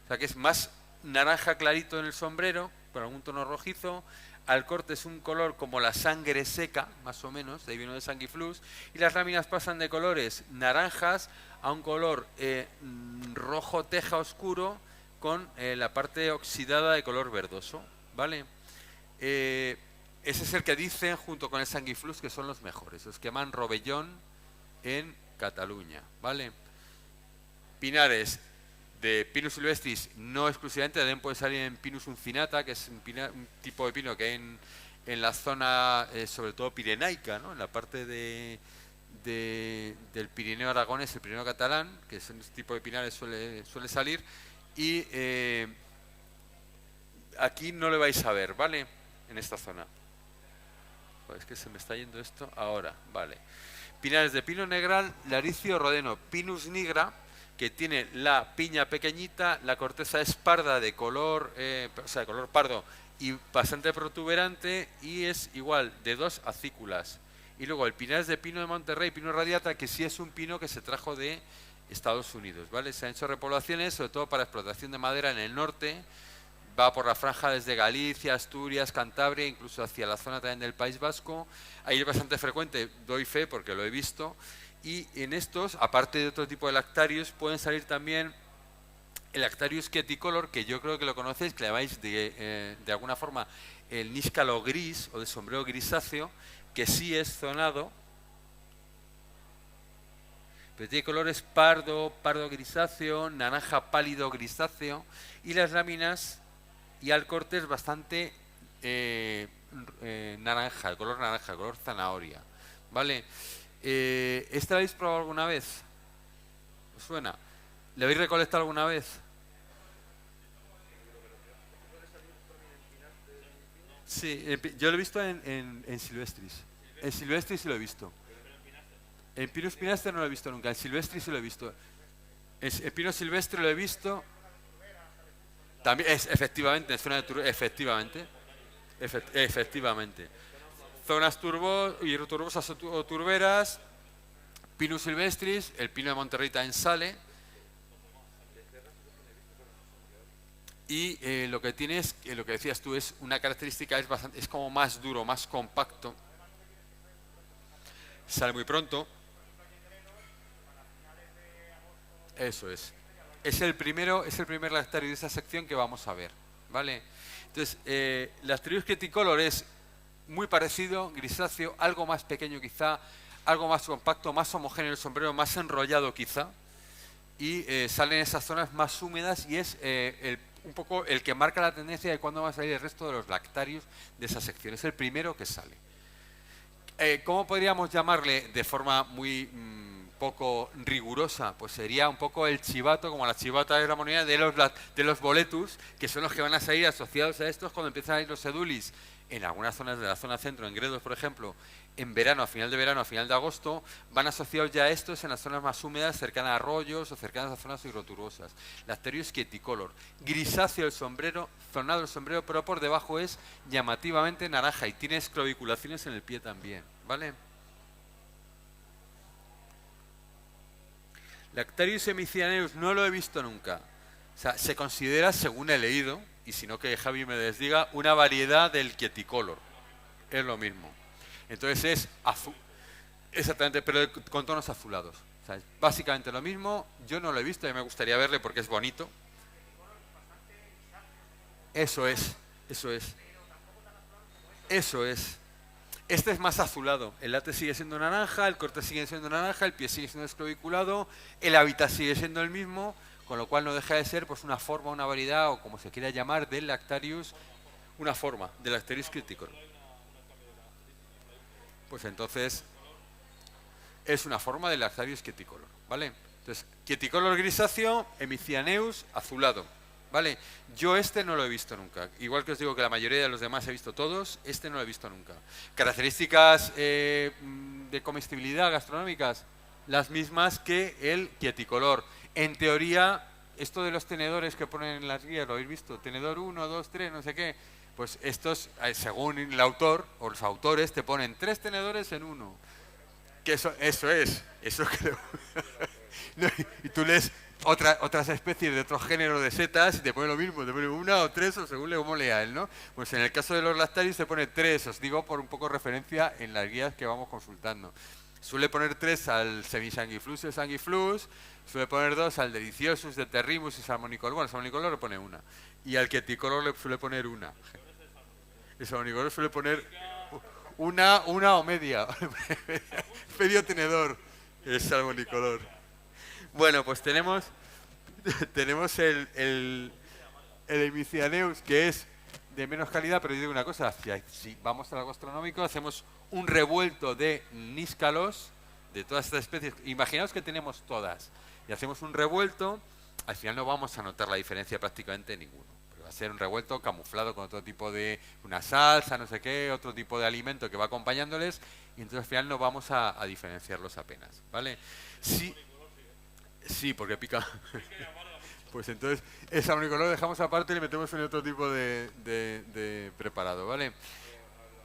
O sea que es más naranja clarito en el sombrero, con algún tono rojizo. Al corte es un color como la sangre seca, más o menos, de ahí viene de sanguiflus. Y las láminas pasan de colores naranjas a un color rojo teja oscuro con la parte oxidada de color verdoso, ¿vale? Ese es el que dicen junto con el sanguiflus que son los mejores, los que llaman Rovellón en Cataluña, ¿vale? Pinares de Pinus silvestris no exclusivamente, también puede salir en Pinus uncinata, que es un tipo de pino que hay en la zona sobre todo pirenaica, ¿no? En la parte del Pirineo aragonés, el Pirineo catalán, que es este tipo de pinares suele salir, y aquí no le vais a ver, ¿vale? En esta zona. Pues es que se me está yendo esto ahora, vale. Pinares de pino negral, laricio rodeno, Pinus nigra, que tiene la piña pequeñita, la corteza es parda de color, de color pardo y bastante protuberante, y es igual de 2 acículas. Y luego el Pinares de pino de Monterrey, pino radiata, que sí es un pino que se trajo de Estados Unidos, ¿vale? Se han hecho repoblaciones, sobre todo para explotación de madera en el norte. Va por la franja desde Galicia, Asturias, Cantabria, incluso hacia la zona también del País Vasco. Ahí es bastante frecuente, doy fe porque lo he visto. Y en estos, aparte de otro tipo de lactarius, pueden salir también el Lactarius queticolor, que yo creo que lo conocéis, que le llamáis de alguna forma el níscalo gris o de sombrero grisáceo, que sí es zonado, pero tiene colores pardo, pardo grisáceo, naranja pálido grisáceo, y las láminas y al corte es bastante naranja, el color zanahoria, ¿vale? ¿Esta la habéis probado alguna vez? ¿Os suena? ¿Le habéis recolectado alguna vez? Sí, yo lo he visto en silvestris. En silvestris sí lo he visto. En Pinus pinaster no lo he visto nunca, en silvestris sí lo he visto. En Pino silvestre lo he visto. También, efectivamente, en zona de efectivamente. Efectivamente. Zonas turbosas o turberas, Pinus silvestris, el pino de Monterrey también sale. Y lo que tiene es, lo que decías tú, es una característica, es como más duro, más compacto. Sale muy pronto. Eso es. Es el primer lactario de esa sección que vamos a ver, ¿vale? Entonces, Lactarius queticolor es muy parecido, grisáceo, algo más pequeño quizá, algo más compacto, más homogéneo el sombrero, más enrollado quizá, y sale en esas zonas más húmedas, y es un poco el que marca la tendencia de cuándo va a salir el resto de los lactarios de esa sección. Es el primero que sale. ¿Cómo podríamos llamarle de forma muy poco rigurosa? Pues sería un poco el chivato, como la chivata de la moneda de los boletus, que son los que van a salir asociados a estos cuando empiezan a ir los edulis en algunas zonas de la zona centro, en Gredos, por ejemplo, en verano, a final de verano, a final de agosto, van asociados ya a estos en las zonas más húmedas, cercanas a arroyos o cercanas a zonas hidroturbosas. Lacterius quieticolor, grisáceo el sombrero, zonado el sombrero, pero por debajo es llamativamente naranja y tiene esclaviculaciones en el pie también, ¿vale? Lactarius hemicianeus no lo he visto nunca. O sea, se considera, según he leído, y si no que Javi me desdiga, una variedad del quieticolor. Es lo mismo. Entonces es azul, exactamente, pero con tonos azulados. O sea, es básicamente lo mismo. Yo no lo he visto y me gustaría verle porque es bonito. Eso es, eso es. Eso es. Este es más azulado. El látex sigue siendo naranja, el corte sigue siendo naranja, el pie sigue siendo esclaviculado, el hábitat sigue siendo el mismo, con lo cual no deja de ser pues una forma, una variedad o como se quiera llamar del Lactarius, una forma del Lactarius criticor. Pues entonces es una forma del Lactarius quieticolor, ¿vale? Entonces, quieticolor grisáceo, hemicianeus, azulado, ¿vale? Yo este no lo he visto nunca. Igual que os digo que la mayoría de los demás he visto todos, este no lo he visto nunca. Características de comestibilidad gastronómicas, las mismas que el quieticolor. En teoría, esto de los tenedores que ponen en las guías, ¿lo habéis visto? Tenedor 1, 2, 3, no sé qué. Pues estos, según el autor o los autores, te ponen 3 tenedores en uno. Que eso es, eso creo. No, y tú lees otras especies de otro género de setas y te pone lo mismo, te pone 1 o 3 o según cómo lea él, ¿no? Pues en el caso de los lactarios te pone 3, os digo por un poco referencia en las guías que vamos consultando. Suele poner 3 al semisanguiflus y sanguiflus, suele poner 2 al deliciosus de terrimus y salmonicolor, bueno, salmonicolor le pone 1, y al quieticolor le suele poner 1. El salmonicolor suele poner una o media, medio tenedor, el salmonicolor. Bueno, pues tenemos el hemicianeus, que es de menos calidad, pero yo digo una cosa, si vamos al gastronómico, hacemos un revuelto de níscalos, de todas estas especies, imaginaos que tenemos todas, y hacemos un revuelto, al final no vamos a notar la diferencia prácticamente ninguno. Va a ser un revuelto camuflado con otro tipo de, una salsa, no sé qué, otro tipo de alimento que va acompañándoles, y entonces al final no vamos a diferenciarlos apenas, ¿vale? Sí, porque pica. Pues entonces, ese salmonicolor lo dejamos aparte y le metemos en otro tipo de preparado, ¿vale?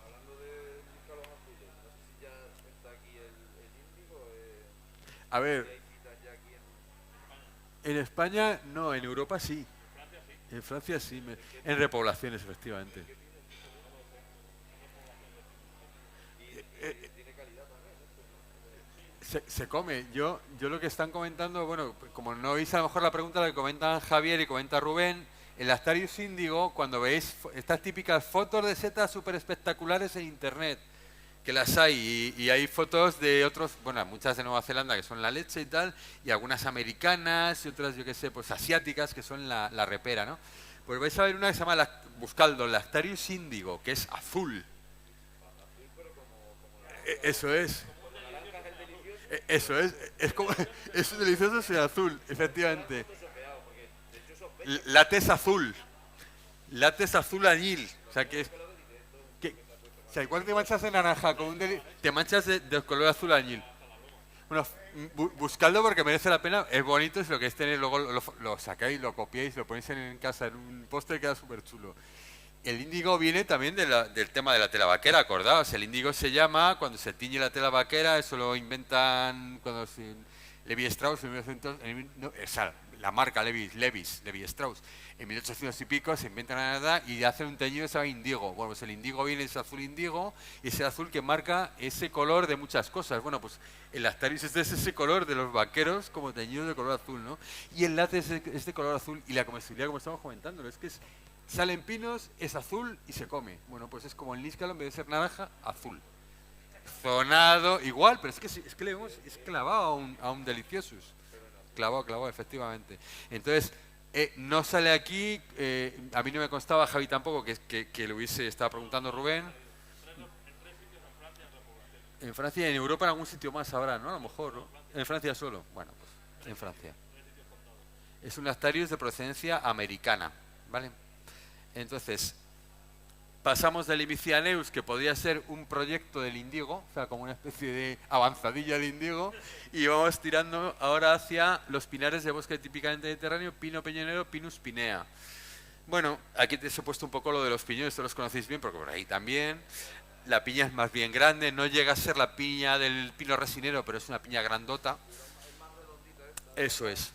Hablando de níscalos azules, no sé si ya está aquí el índigo. A ver, ¿Hay citas ya aquí en en España no, en Europa sí. En Francia sí, en repoblaciones, efectivamente. tiene calidad también? Se come. Yo lo que están comentando, bueno, como no oís a lo mejor la pregunta, la que comentan Javier y comenta Rubén, el Lactarius índigo, cuando veis estas típicas fotos de setas súper espectaculares en internet, que las hay, y hay fotos de otros, bueno, muchas de Nueva Zelanda que son la leche y tal, y algunas americanas y otras, yo qué sé, pues asiáticas que son la repera, ¿no? Pues vais a ver una que se llama, buscadlo, Lactarius índigo, que es azul. Eso es. Eso es como, es delicioso ese azul, efectivamente. Látex azul. Látex azul añil. O sea, o sea, igual te manchas de naranja, te manchas de color azul añil. Bueno, buscadlo porque merece la pena, es bonito, es lo que es tener, luego lo sacáis, lo copiáis, lo ponéis en casa en un póster, queda súper chulo. El índigo viene también del tema de la tela vaquera, acordaos, el índigo se llama, cuando se tiñe la tela vaquera, eso lo inventan cuando Levi Strauss, la marca Levi Strauss, en 1800 y pico se inventan nada y hacen un teñido que se llama índigo. Bueno, pues el índigo viene, es azul índigo, y ese azul que marca ese color de muchas cosas. Bueno, pues el Lactarius es ese color de los vaqueros como teñido de color azul, ¿no? Y el látex es de color azul, y la comestibilidad, como estamos comentando, es que salen pinos, es azul y se come. Bueno, pues es como el níscalo, en vez de ser naranja, azul. Zonado, igual, pero es que le vemos, es clavado a un deliciosus. Clavado, efectivamente. Entonces, no sale aquí, a mí no me constaba, Javi tampoco, que lo hubiese estado preguntando Rubén. En Francia y en Europa en algún sitio más habrá, ¿no? A lo mejor, ¿no? En Francia solo. Bueno, pues en Francia. Es un Lactarius de procedencia americana, ¿vale? Entonces, pasamos del Ibicianeus, que podría ser un proyecto del índigo, o sea, como una especie de avanzadilla de índigo, y vamos tirando ahora hacia los pinares de bosque típicamente mediterráneo, pino piñonero, Pinus pinea. Bueno, aquí te he puesto un poco lo de los piñones, todos los conocéis bien, porque por ahí también. La piña es más bien grande, no llega a ser la piña del pino resinero, pero es una piña grandota. Eso es.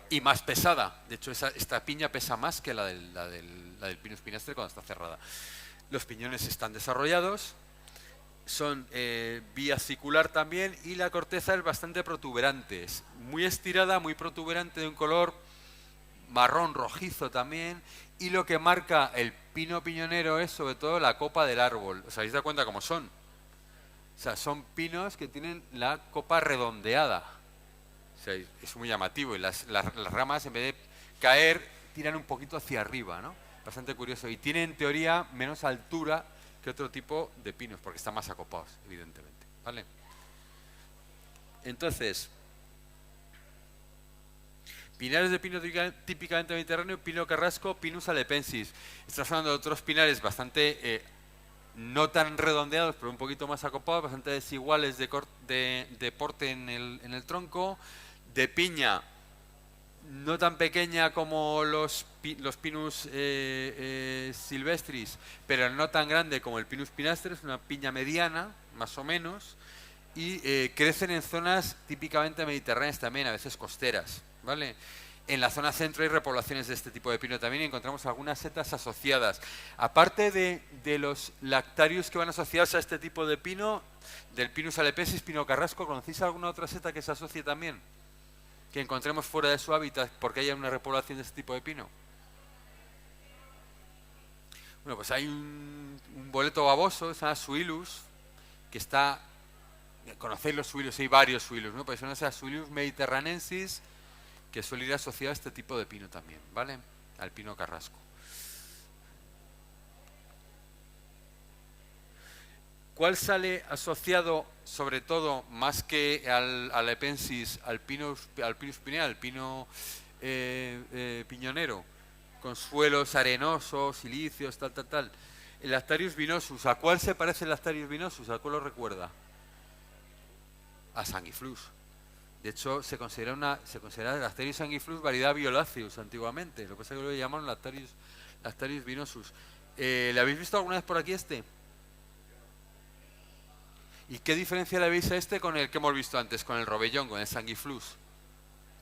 Y más pesada. De hecho, esta piña pesa más que la del Pinus pinastre cuando está cerrada. Los piñones están desarrollados, son biacicular también, y la corteza es bastante protuberante. Es muy estirada, muy protuberante, de un color marrón rojizo también. Y lo que marca el pino piñonero es sobre todo la copa del árbol. ¿Os habéis dado cuenta cómo son? O sea, son pinos que tienen la copa redondeada. O sea, es muy llamativo, y las ramas, en vez de caer, tiran un poquito hacia arriba, ¿no? Bastante curioso. Y tienen, en teoría, menos altura que otro tipo de pinos, porque están más acopados, evidentemente, ¿vale? Entonces, pinares de pino típicamente mediterráneo, pino carrasco, Pinus alepensis. Estamos hablando de otros pinares bastante no tan redondeados, pero un poquito más acopados, bastante desiguales de porte en el tronco, de piña no tan pequeña como los Pinus silvestris, pero no tan grande como el Pinus pinastre, es una piña mediana, más o menos, y crecen en zonas típicamente mediterráneas también, a veces costeras, ¿vale? En la zona centro hay repoblaciones de este tipo de pino también, y encontramos algunas setas asociadas. Aparte de los lactarius que van asociados a este tipo de pino, del Pinus alepensis, pino carrasco, ¿conocéis alguna otra seta que se asocie también? Que encontremos fuera de su hábitat porque haya una repoblación de este tipo de pino. Bueno, pues hay un boleto baboso, se llama Suillus, que está... Conocéis los Suillus, hay varios Suillus, ¿no? Pues son esas Suillus mediterranensis, que suele ir asociado a este tipo de pino también, ¿vale? Al pino carrasco. ¿Cuál sale asociado, sobre todo, más que al alepensis, al Pinus pinea, al pino piñonero, con suelos arenosos, silíceos, tal? El Lactarius vinosus, ¿a cuál se parece el Lactarius vinosus? ¿A cuál lo recuerda? A Sanguiflux. De hecho, se considera el Lactarius sanguiflux variedad Violaceus antiguamente. Lo que pasa es que lo llaman Lactarius vinosus. ¿Le habéis visto alguna vez por aquí este? ¿Y qué diferencia le veis a este con el que hemos visto antes, con el Robellón, con el Sanguiflux?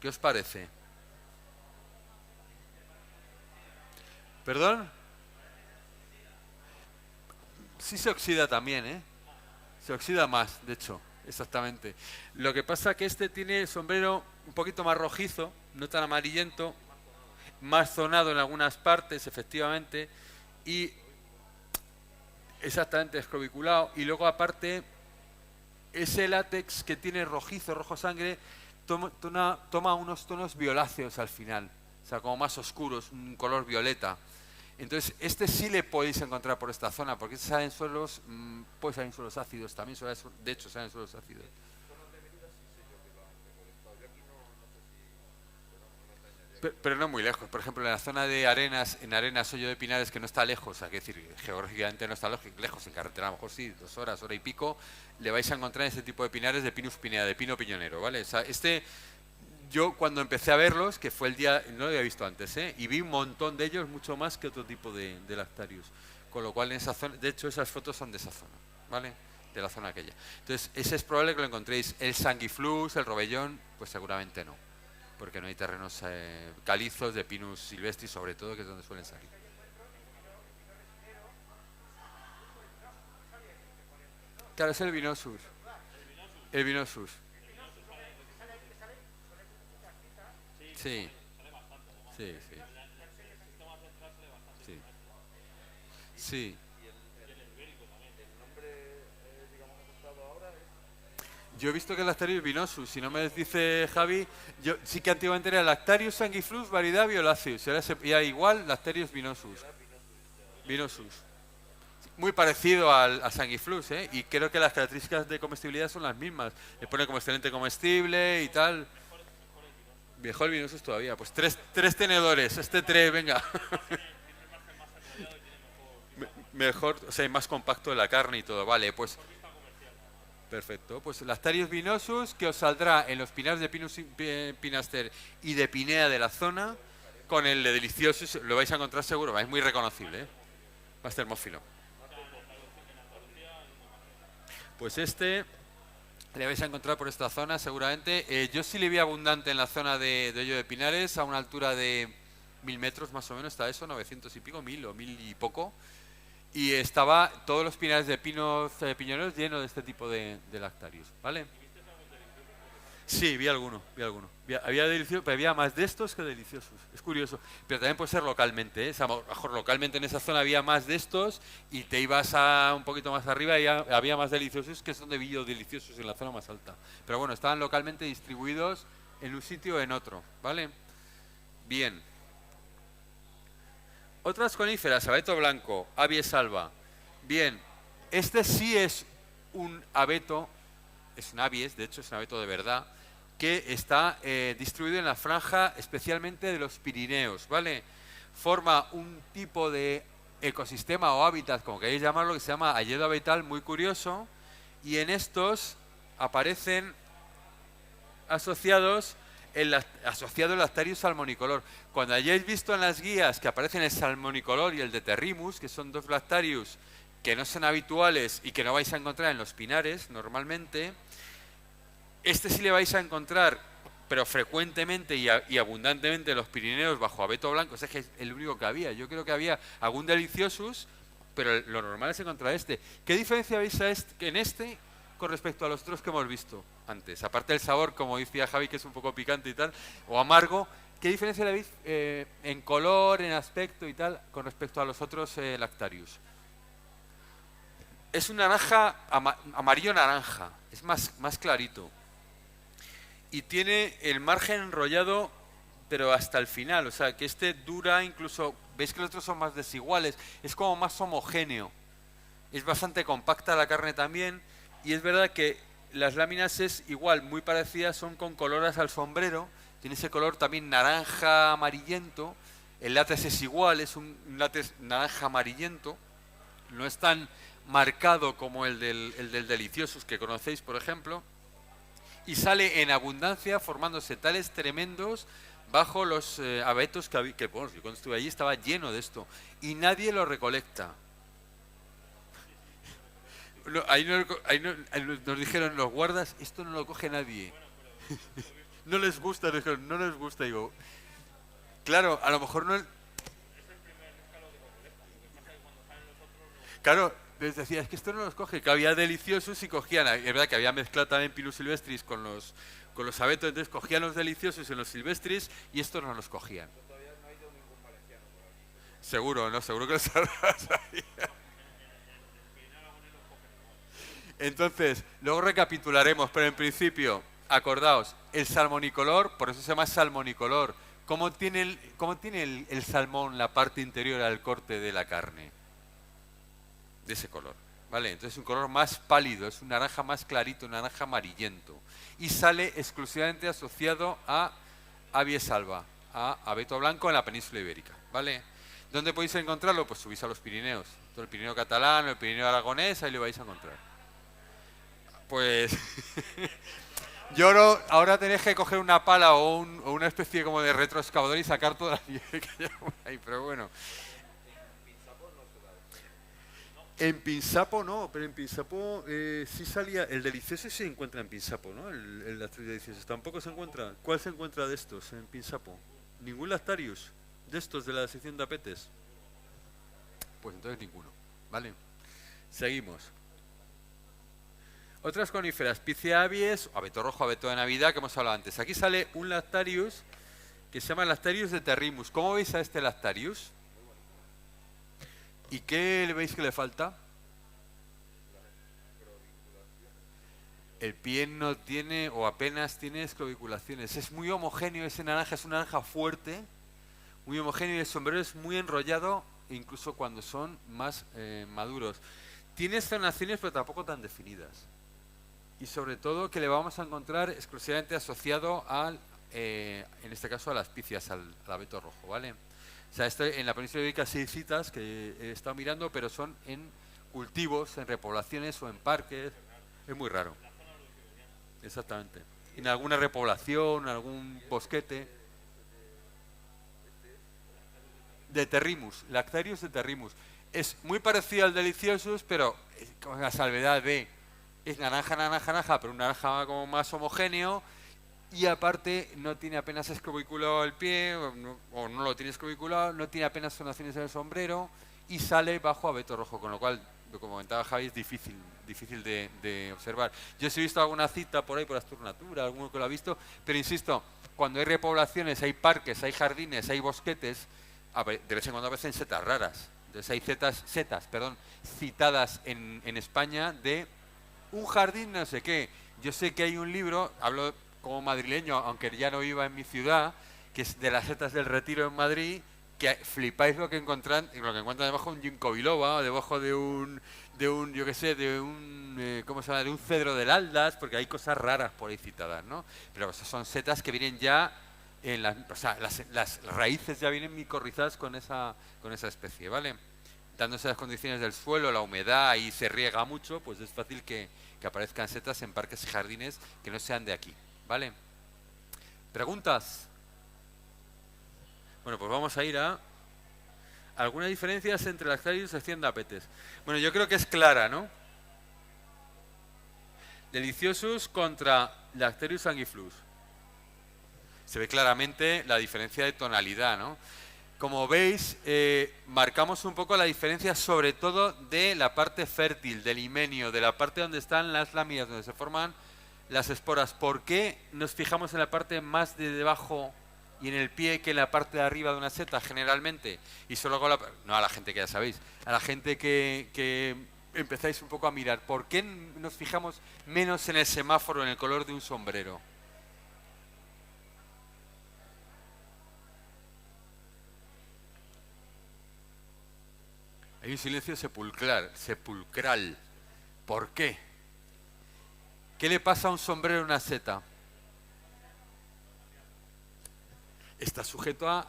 ¿Qué os parece? ¿Perdón? Sí se oxida también, ¿eh? Se oxida más, de hecho, exactamente. Lo que pasa es que este tiene el sombrero un poquito más rojizo, no tan amarillento, más zonado en algunas partes, efectivamente, y exactamente escrobiculado. Y luego, aparte, ese látex que tiene rojizo, rojo sangre, toma unos tonos violáceos al final, o sea, como más oscuros, un color violeta. Entonces, este sí le podéis encontrar por esta zona, porque este sale en suelos, puede salir en suelos ácidos también, de hecho sale en suelos ácidos. Pero no muy lejos. Por ejemplo, en la zona de Arenas, en Arenas, Hoyo de Pinares, que no está lejos, o sea, que decir, geográficamente no está lejos, en carretera a lo mejor sí, 2 horas, hora y pico, le vais a encontrar este tipo de pinares de Pinus pinea, de pino piñonero, ¿vale? O sea, yo cuando empecé a verlos, que fue el día, no lo había visto antes, y vi un montón de ellos, mucho más que otro tipo de Lactarius. Con lo cual, en esa zona, de hecho, esas fotos son de esa zona, ¿vale? De la zona aquella. Entonces, ese es probable que lo encontréis. El Sanguiflux, el Robellón, pues seguramente no, porque no hay terrenos calizos de Pinus silvestris, sobre todo, que es donde suelen salir. Claro, es el Vinosus. El Vinosus. Sí. Sí. Sí. Yo he visto que el Lactarius vinosus, si no me dice Javi, yo sí que antiguamente era Lactarius sanguiflux variedad Violaceus, y ahora igual Lactarius vinosus. muy parecido al Sanguiflux, ¿eh? Y creo que las características de comestibilidad son las mismas. Le pone como excelente comestible y tal. Mejor vinosos todavía. Pues tres tenedores, este 3, venga. Mejor, o sea, más compacto de la carne y todo. Vale, pues perfecto. Pues el Lactarius vinosus, que os saldrá en los pinares de Pinus pinaster y de Pinea de la zona, con el de Deliciosus, lo vais a encontrar seguro, es muy reconocible, ¿eh? Más termófilo. Pues este le vais a encontrar por esta zona seguramente. Yo sí le vi abundante en la zona de Hoyo de Pinares, a una altura de 1000 metros más o menos, está eso, 900 y pico, 1000 o 1000 y poco. Y estaba todos los pinares de pinos piñoneros llenos de este tipo de Lactarius, ¿vale? Sí, vi alguno. Había deliciosos, pero había más de estos que deliciosos. Es curioso. Pero también puede ser localmente, ¿eh? O sea, mejor localmente en esa zona había más de estos y te ibas a un poquito más arriba y había más deliciosos, que es donde vi yo deliciosos en la zona más alta. Pero bueno, estaban localmente distribuidos en un sitio o en otro, ¿vale? Bien. Otras coníferas, abeto blanco, Abies alba. Bien, este sí es un abeto, es un Abies, de hecho es un abeto de verdad, que está distribuido en la franja especialmente de los Pirineos, ¿vale? Forma un tipo de ecosistema o hábitat, como queréis llamarlo, que se llama hayedo abetal, muy curioso, y en estos aparecen asociado el Lactarius salmonicolor. Cuando hayáis visto en las guías que aparecen el salmonicolor y el Deuterimus, que son dos Lactarius que no son habituales y que no vais a encontrar en los pinares normalmente, este sí le vais a encontrar, pero frecuentemente y abundantemente en los Pirineos bajo abeto blanco. O sea, es que es el único que había. Yo creo que había algún Deliciosus, pero lo normal es encontrar este. ¿Qué diferencia veis en este con respecto a los otros que hemos visto antes? Aparte del sabor, como decía Javi, que es un poco picante y tal, o amargo, ¿qué diferencia le veis en color, en aspecto y tal, con respecto a los otros Lactarius? Es un naranja, amarillo-naranja, es más clarito. Y tiene el margen enrollado, pero hasta el final, o sea, que este dura incluso, veis que los otros son más desiguales, es como más homogéneo. Es bastante compacta la carne también. Y es verdad que las láminas es igual, muy parecidas, son con coloras al sombrero, tiene ese color también naranja amarillento, el látex es igual, es un látex naranja amarillento, no es tan marcado como el del Deliciosus que conocéis, por ejemplo, y sale en abundancia formándose tales tremendos bajo los abetos que bueno, yo cuando estuve allí estaba lleno de esto, y nadie lo recolecta. No, ahí nos dijeron los guardas, esto no lo coge nadie. No les gusta, nos dijeron, no les gusta. Digo, claro, a lo mejor no. Claro, les decía, es que esto no los coge, que había deliciosos y cogían. Es verdad que había mezclado también Pinus silvestris con los abetos, entonces cogían los deliciosos en los silvestris y estos no los cogían. Todavía no ha ido ningún valenciano por aquí. Seguro, ¿no? Seguro que los habrás ahí. Entonces, luego recapitularemos, pero en principio, acordaos, el salmonicolor, por eso se llama salmonicolor. ¿Cómo tiene el salmón la parte interior al corte de la carne? De ese color, ¿vale? Entonces es un color más pálido, es un naranja más clarito, un naranja amarillento. Y sale exclusivamente asociado a Abies alba, a abeto blanco en la península ibérica, ¿vale? ¿Dónde podéis encontrarlo? Pues subís a los Pirineos. Todo el Pirineo catalán, el Pirineo aragonés, ahí lo vais a encontrar. Pues ahora tenéis que coger una pala o una especie como de retroexcavador y sacar toda la nieve que hay ahí, pero bueno. En Pinsapo no, pero en Pinsapo sí salía, el delicioso sí se encuentra en Pinsapo, ¿no? El Lactarius delicioso tampoco se encuentra. ¿Cuál se encuentra de estos en Pinsapo? ¿Ningún Lactarius de estos de la sección de apetes? Pues entonces ninguno, ¿vale? Seguimos. Otras coníferas, Picea abies, abeto rojo, abeto de Navidad, que hemos hablado antes. Aquí sale un Lactarius que se llama Lactarius Deuterimus. ¿Cómo veis a este Lactarius? ¿Y qué le veis que le falta? El pie no tiene o apenas tiene escroviculaciones. Es muy homogéneo ese naranja, es un naranja fuerte, muy homogéneo y el sombrero es muy enrollado incluso cuando son más maduros. Tiene zonaciones, pero tampoco tan definidas. Y sobre todo que le vamos a encontrar exclusivamente asociado al, en este caso a las picias, al abeto rojo, ¿vale? O sea, esto en la península ibérica sí hay citas que he estado mirando, pero son en cultivos, en repoblaciones o en parques. Es muy raro. Exactamente. En alguna repoblación, algún bosquete. De Terrimus, Lactarius de Terrimus. Es muy parecido al Deliciosus, pero con la salvedad de es naranja, naranja, naranja, pero un naranja como más homogéneo, y aparte no tiene apenas escrobiculado el pie, o no lo tiene escrobiculado, no tiene apenas zonaciones en el sombrero, y sale bajo abeto rojo, con lo cual, como comentaba Javi, es difícil de observar. Yo sí he visto alguna cita por ahí, por Asturnatura, alguno que lo ha visto, pero insisto, cuando hay repoblaciones, hay parques, hay jardines, hay bosquetes, de vez en cuando aparecen setas raras. Entonces hay setas citadas en España de un jardín no sé qué. Yo sé que hay un libro, hablo como madrileño, aunque ya no viva en mi ciudad, que es de las setas del Retiro en Madrid, que flipáis lo que encuentran debajo de un ginkgo biloba, o debajo de un yo qué sé, de un ¿cómo se llama? De un cedro del Aldas, porque hay cosas raras por ahí citadas, ¿no? Pero pues, son setas que vienen ya o sea, las raíces ya vienen micorrizadas con esa especie, ¿vale? Dándose las condiciones del suelo, la humedad y se riega mucho, pues es fácil que aparezcan setas en parques y jardines que no sean de aquí, ¿vale? ¿Preguntas? Bueno, pues vamos a ir a algunas diferencias entre Lactarius y Cyandapetes. Bueno, yo creo que es clara, ¿no? Deliciosus contra Lactarius sanguiflux. Se ve claramente la diferencia de tonalidad, ¿no? Como veis, marcamos un poco la diferencia sobre todo de la parte fértil, del himenio, de la parte donde están las láminas, donde se forman las esporas. ¿Por qué nos fijamos en la parte más de debajo y en el pie que en la parte de arriba de una seta, generalmente? Y solo con no a la gente que ya sabéis, a la gente que empezáis un poco a mirar. ¿Por qué nos fijamos menos en el semáforo, en el color de un sombrero? Hay un silencio sepulcral. ¿Por qué? ¿Qué le pasa a un sombrero en una seta? Está sujeto a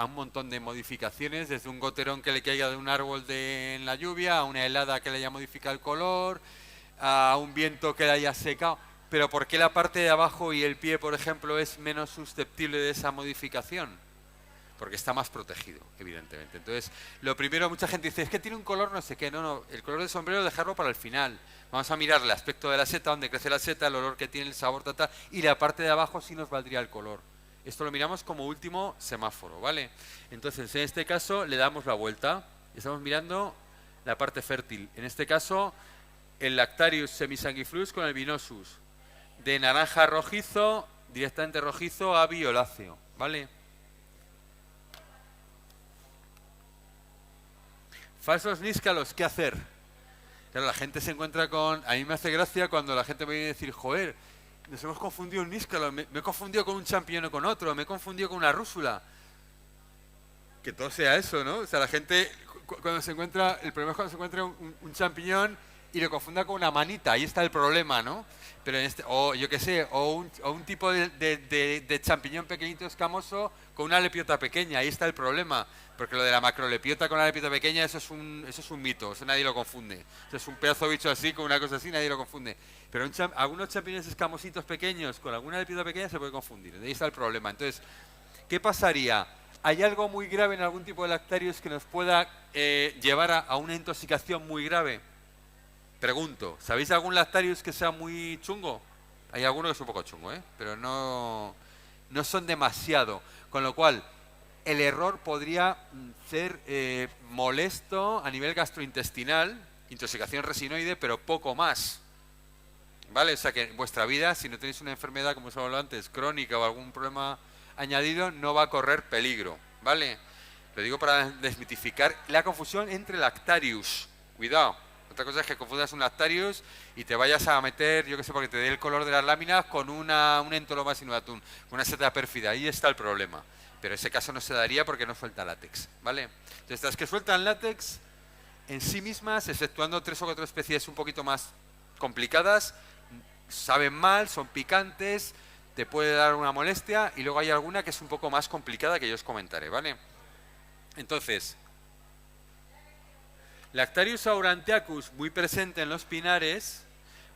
un montón de modificaciones, desde un goterón que le caiga de un árbol en la lluvia, a una helada que le haya modificado el color, a un viento que le haya secado. Pero ¿por qué la parte de abajo y el pie, por ejemplo, es menos susceptible de esa modificación? Porque está más protegido, evidentemente. Entonces, lo primero, mucha gente dice, es que tiene un color no sé qué. No, el color del sombrero dejarlo para el final. Vamos a mirar el aspecto de la seta, donde crece la seta, el olor que tiene, el sabor, y la parte de abajo sí nos valdría el color. Esto lo miramos como último semáforo, ¿vale? Entonces, en este caso, le damos la vuelta. Estamos mirando la parte fértil. En este caso, el Lactarius semisanguiflux con el Vinosus. De naranja rojizo, directamente rojizo a violáceo, ¿vale? Falsos níscalos, ¿qué hacer? Claro, la gente se encuentra con... A mí me hace gracia cuando la gente me viene a decir, joder, nos hemos confundido un níscalo, me he confundido con un champiñón o con otro, me he confundido con una rúsula. Que todo sea eso, ¿no? O sea, la gente, cuando se encuentra... El problema es cuando se encuentra un champiñón y lo confunda con una manita, ahí está el problema, ¿no? Pero en o yo qué sé, o un tipo de champiñón pequeñito escamoso con una lepiota pequeña, ahí está el problema. Porque lo de la macrolepiota con la lepiota pequeña, eso es un mito, eso nadie lo confunde. Eso es un pedazo de bicho así, con una cosa así, nadie lo confunde. Pero algunos champiñones escamositos pequeños con alguna lepiota pequeña se puede confundir, ahí está el problema. Entonces, ¿qué pasaría? ¿Hay algo muy grave en algún tipo de Lactarius que nos pueda llevar a una intoxicación muy grave? Pregunto, ¿sabéis de algún Lactarius que sea muy chungo? Hay alguno que es un poco chungo, pero no son demasiado. Con lo cual, el error podría ser molesto a nivel gastrointestinal, intoxicación resinoide, pero poco más. ¿Vale? O sea que en vuestra vida, si no tenéis una enfermedad, como os he hablado antes, crónica o algún problema añadido, no va a correr peligro. ¿Vale? Lo digo para desmitificar la confusión entre Lactarius. Cuidado. Otra cosa es que confundas un Lactarius y te vayas a meter, yo qué sé, porque te dé el color de las láminas con un Entoloma sinuatum, una seta pérfida. Ahí está el problema. Pero ese caso no se daría porque no suelta látex, ¿vale? Entonces, las que sueltan látex en sí mismas, exceptuando 3 o 4 especies un poquito más complicadas, saben mal, son picantes, te puede dar una molestia, y luego hay alguna que es un poco más complicada que yo os comentaré, ¿vale? Entonces, Lactarius aurantiacus muy presente en los pinares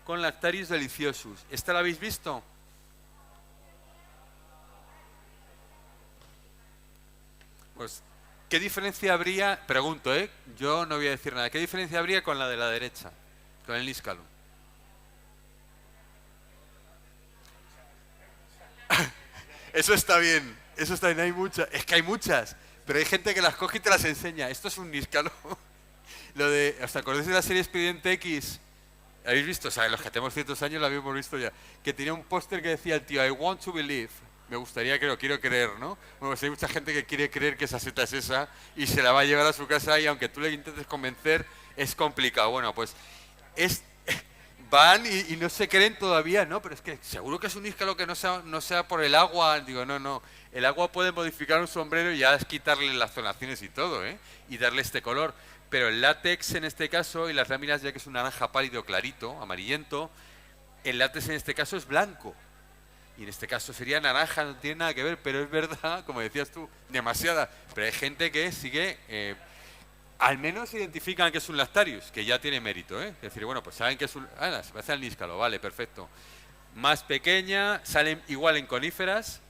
con Lactarius deliciosus. ¿Esta la habéis visto? Pues, ¿qué diferencia habría? Pregunto, yo no voy a decir nada. ¿Qué diferencia habría con la de la derecha? Con el Niscalum. Eso está bien, hay muchas. Es que hay muchas, pero hay gente que las coge y te las enseña. Esto es un Niscalum. Lo de, ¿os acordáis de la serie Expediente X? ¿Habéis visto? O sea, los que tenemos ciertos años lo habíamos visto ya. Que tenía un póster que decía el tío, I want to believe. Me gustaría creer, quiero creer, ¿no? Bueno, pues hay mucha gente que quiere creer que esa seta es esa y se la va a llevar a su casa y aunque tú le intentes convencer, es complicado. Bueno, pues van y no se creen todavía, ¿no? Pero es que seguro que es un níscalo que no sea por el agua. Digo, no. El agua puede modificar un sombrero y ya es quitarle las zonaciones y todo, y darle este color. Pero el látex en este caso, y las láminas ya que es un naranja pálido clarito, amarillento, el látex en este caso es blanco. Y en este caso sería naranja, no tiene nada que ver, pero es verdad, como decías tú, demasiada. Pero hay gente que sigue, al menos identifican que es un Lactarius, que ya tiene mérito, Es decir, bueno, pues saben que es un... se parece al níscalo, vale, perfecto. Más pequeña, salen igual en coníferas,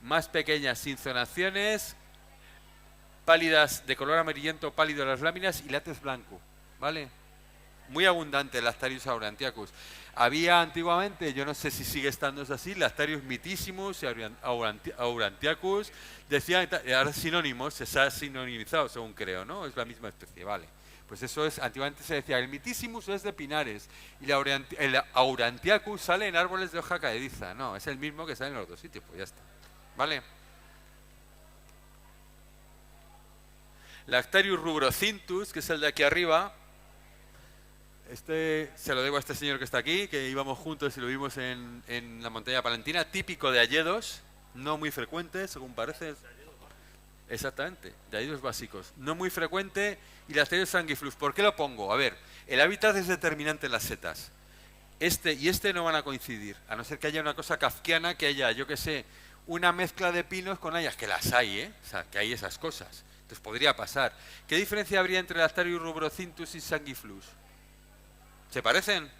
más pequeñas sin zonaciones, pálidas de color amarillento pálido las láminas y látex blanco, ¿vale? Muy abundante el Lactarius aurantiacus. Había antiguamente, yo no sé si sigue estando así, Lactarius mitissimus y aurantiacus, decían, ahora sinónimos, se ha sinonimizado según creo, ¿no? Es la misma especie, vale. Pues eso es, antiguamente se decía, el mitissimus es de pinares y el aurantiacus sale en árboles de hoja caediza. No, es el mismo que sale en los dos sitios, pues ya está, ¿vale? Lactarius rubrocintus, que es el de aquí arriba. Este se lo debo a este señor que está aquí, que íbamos juntos y lo vimos en la montaña palentina, típico de hayedos, no muy frecuente, según parece. Exactamente, de hayedos básicos. No muy frecuente, y Lactarius sanguiflux. ¿Por qué lo pongo? A ver, el hábitat es determinante en las setas. Este y este no van a coincidir, a no ser que haya una cosa kafkiana, que haya, yo que sé, una mezcla de pinos con hayas, que las hay, O sea, que hay esas cosas. Entonces podría pasar. ¿Qué diferencia habría entre Lactarius rubrocintus y sanguiflux? ¿Se parecen?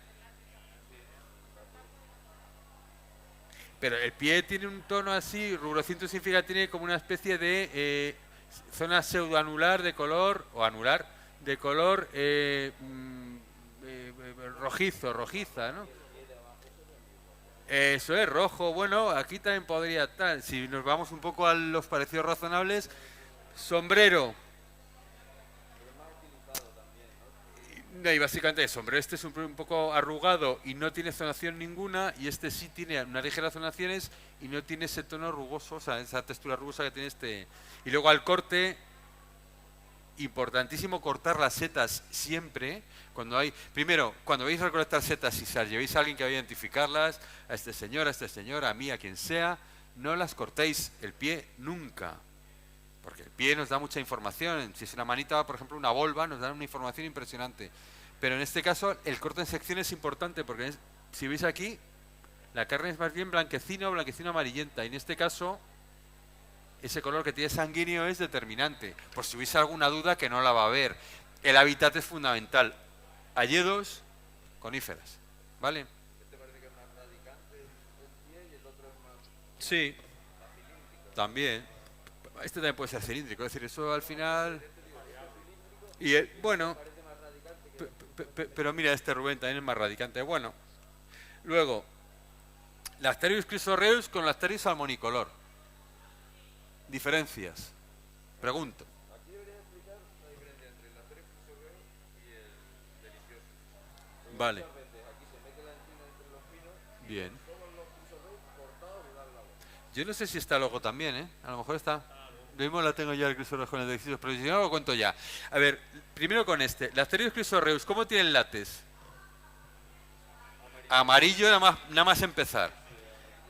Pero el pie tiene un tono así, rubrocintus significa que tiene como una especie de zona pseudoanular de color, o anular, de color rojizo, rojiza, ¿no? Eso es, rojo. Bueno, aquí también podría estar. Si nos vamos un poco a los parecidos razonables, sombrero. Y básicamente el sombrero este es un poco arrugado y no tiene zonación ninguna, y este sí tiene unas ligeras zonaciones y no tiene ese tono rugoso, o sea, esa textura rugosa que tiene este. Y luego al corte, importantísimo cortar las setas siempre, primero, cuando vais a recolectar setas, si las llevéis a alguien que va a identificarlas, a este señor, a mí, a quien sea, no las cortéis el pie nunca. Porque el pie nos da mucha información. Si es una manita, por ejemplo, una volva, nos da una información impresionante. Pero en este caso, el corte en sección es importante, porque si veis aquí, la carne es más bien blanquecino amarillenta. Y en este caso, ese color que tiene sanguíneo es determinante. Por si hubiese alguna duda, que no la va a haber. El hábitat es fundamental. Hayedos, coníferas. ¿Vale? Este parece que es más radicante el pie y el otro es más... Sí. También. Este también puede ser cilíndrico, es decir, eso al final... Y bueno, pero mira, este Rubén también es más radicante. Bueno, luego, Lactarius chrysoreus con Lactarius salmonicolor. Diferencias. Pregunto. Aquí debería explicar la diferencia entre el Lactarius chrysoreus y el delicioso. Vale. Muchas veces aquí se mete la encina entre los pinos. Bien. Todos los chrysoreus cortados y dan la vuelta. Yo no sé si está logo también, A lo mejor está. Lo mismo la tengo yo el Chrysorheus con el deliciosus, pero si no lo cuento ya. A ver, primero con este. L'Asterios Chrysorheus, ¿cómo tiene el látex? Amarillo nada más empezar.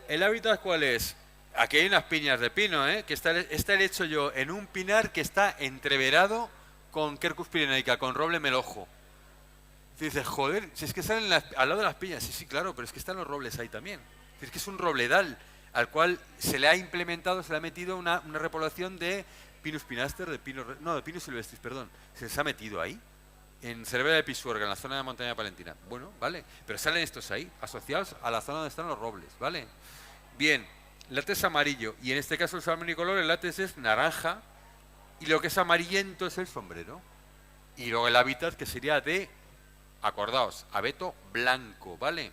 ¿El hábitat cuál es? Aquí hay unas piñas de pino, ¿eh? Que está el hecho yo en un pinar que está entreverado con Quercus pyrenaica, con roble melojo. Y dices, joder, si es que salen al lado de las piñas. Sí, sí, claro, pero es que están los robles ahí también. Es que es un robledal al cual se le ha implementado, se le ha metido una repoblación de Pinus pinaster, de Pinus silvestris, perdón. Se les ha metido ahí, en Cervera de Pisuerga, en la zona de la montaña palentina. Bueno, vale, pero salen estos ahí, asociados a la zona donde están los robles, ¿vale? Bien, látex amarillo, y en este caso el salmón unicolor, el látex es naranja, y lo que es amarillento es el sombrero. Y luego el hábitat que sería de, acordaos, abeto blanco, ¿vale?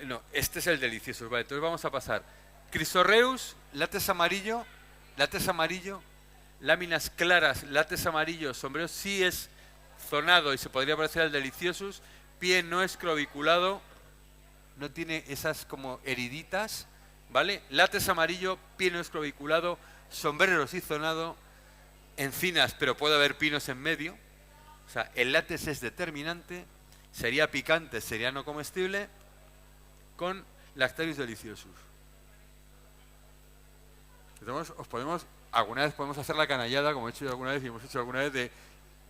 No, este es el delicioso, vale, entonces vamos a pasar. Chrysorheus, látex amarillo, láminas claras, látex amarillo, sombrero sí es zonado y se podría parecer al deliciosus, pie no es crobiculado, no tiene esas como heriditas, ¿vale? Látex amarillo, pie no es crobiculado, sombrero sí zonado, encinas, pero puede haber pinos en medio, o sea, el látex es determinante, sería picante, sería no comestible, con Lactarius deliciosus. Entonces, alguna vez podemos hacer la canallada, como he hecho yo alguna vez y hemos hecho alguna vez, de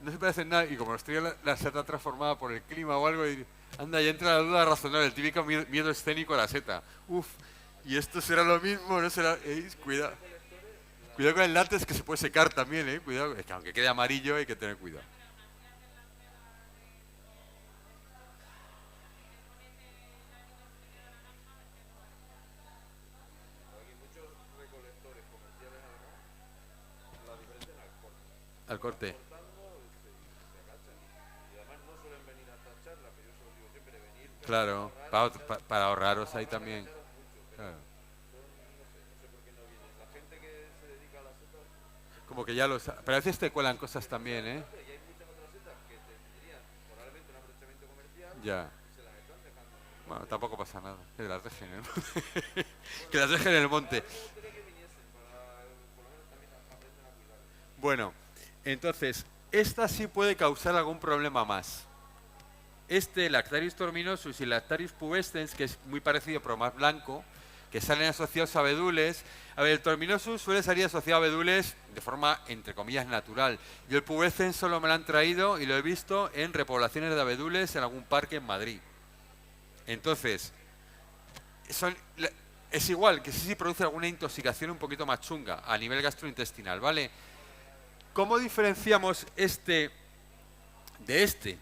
no se parece en nada, y como nos trae la seta transformada por el clima o algo, y anda, y entra la duda razonable, el típico miedo escénico a la seta. Uf, y esto será lo mismo, no será. Cuidado. Cuidado con el látex que se puede secar también, cuidado, es que aunque quede amarillo hay que tener cuidado. Al corte. Claro, para ahorraros ahí también. Claro. Como que ya lo sabes. Pero a veces te cuelan cosas también, ¿eh? Ya. Bueno, tampoco pasa nada. Que las dejen, ¿eh? Que las dejen en el monte. Bueno, entonces, esta sí puede causar algún problema más. Este, Lactarius torminosus y Lactarius pubescens, que es muy parecido pero más blanco, que salen asociados a abedules. A ver, el torminosus suele salir asociado a abedules de forma, entre comillas, natural. Yo el pubescens solo me lo han traído y lo he visto en repoblaciones de abedules en algún parque en Madrid. Entonces, es igual, que sí produce alguna intoxicación un poquito más chunga a nivel gastrointestinal, ¿vale? ¿Cómo diferenciamos este de este?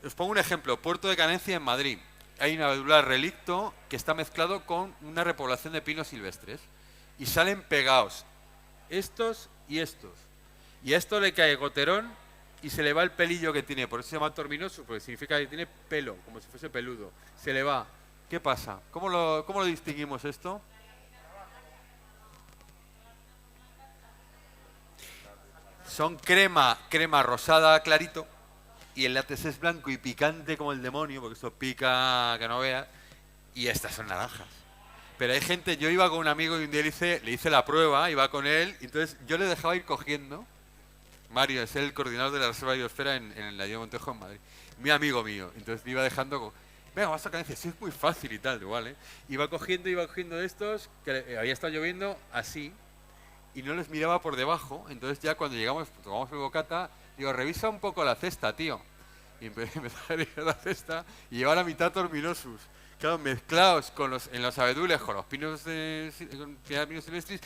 Os pongo un ejemplo, Puerto de Canencia en Madrid. Hay un abedular relicto que está mezclado con una repoblación de pinos silvestres y salen pegados estos y estos. Y a esto le cae goterón y se le va el pelillo que tiene, por eso se llama torminoso, porque significa que tiene pelo, como si fuese peludo. Se le va. ¿Qué pasa? ¿Cómo lo distinguimos esto? Son crema rosada clarito. Y el látex es blanco y picante como el demonio, porque esto pica que no veas. Y estas son naranjas. Pero hay gente, yo iba con un amigo y un día le hice la prueba, iba con él, y entonces yo le dejaba ir cogiendo. Mario es el coordinador de la Reserva de Biosfera en la Diego Montejo en Madrid. Mi amigo mío. Entonces le iba dejando, venga, vas a Canencia, sí, es muy fácil y tal, igual, ¿eh? Iba cogiendo de estos, que había estado lloviendo así, y no les miraba por debajo. Entonces ya cuando llegamos, tomamos el bocata, digo, revisa un poco la cesta, tío. Y empecé a revisar la cesta y llevar a mitad torminosus. Claro, mezclados en los abedules con los pinos pinos silvestris,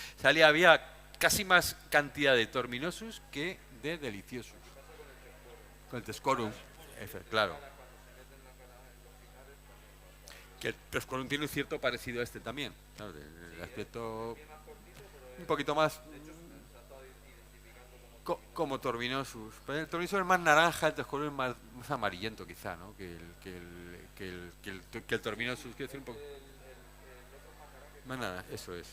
había casi más cantidad de torminosus que de deliciosus. Con el tescorum, claro. Que el tescorum tiene un cierto parecido a este también. Claro, el aspecto un poquito más como torminosus. Pero el torminosus es más naranja, el tescorum es más amarillento quizá, ¿no? Que el torminosus, quiero decir un poco. Más nada, eso es.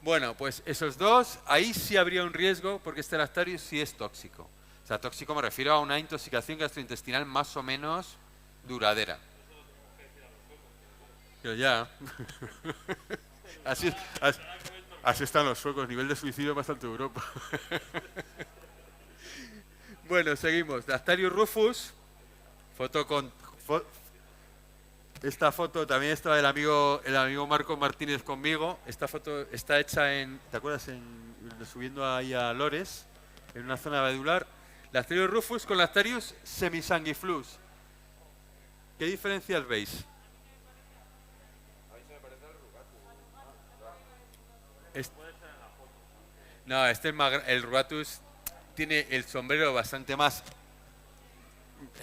Bueno, pues esos dos, ahí sí habría un riesgo porque este Lactarius sí es tóxico. O sea, tóxico me refiero a una intoxicación gastrointestinal más o menos duradera. Pero ya. Así, así, así están los suecos, nivel de suicidio bastante Europa. Bueno, seguimos. Lactarius rufus, foto con... esta foto también estaba el amigo Marco Martínez conmigo. Esta foto está hecha en... ¿Te acuerdas? Subiendo ahí a Lores, en una zona medular. Lactarius rufus con Lactarius semisanguiflux. ¿Qué diferencias veis? No, el rugatus tiene el sombrero bastante más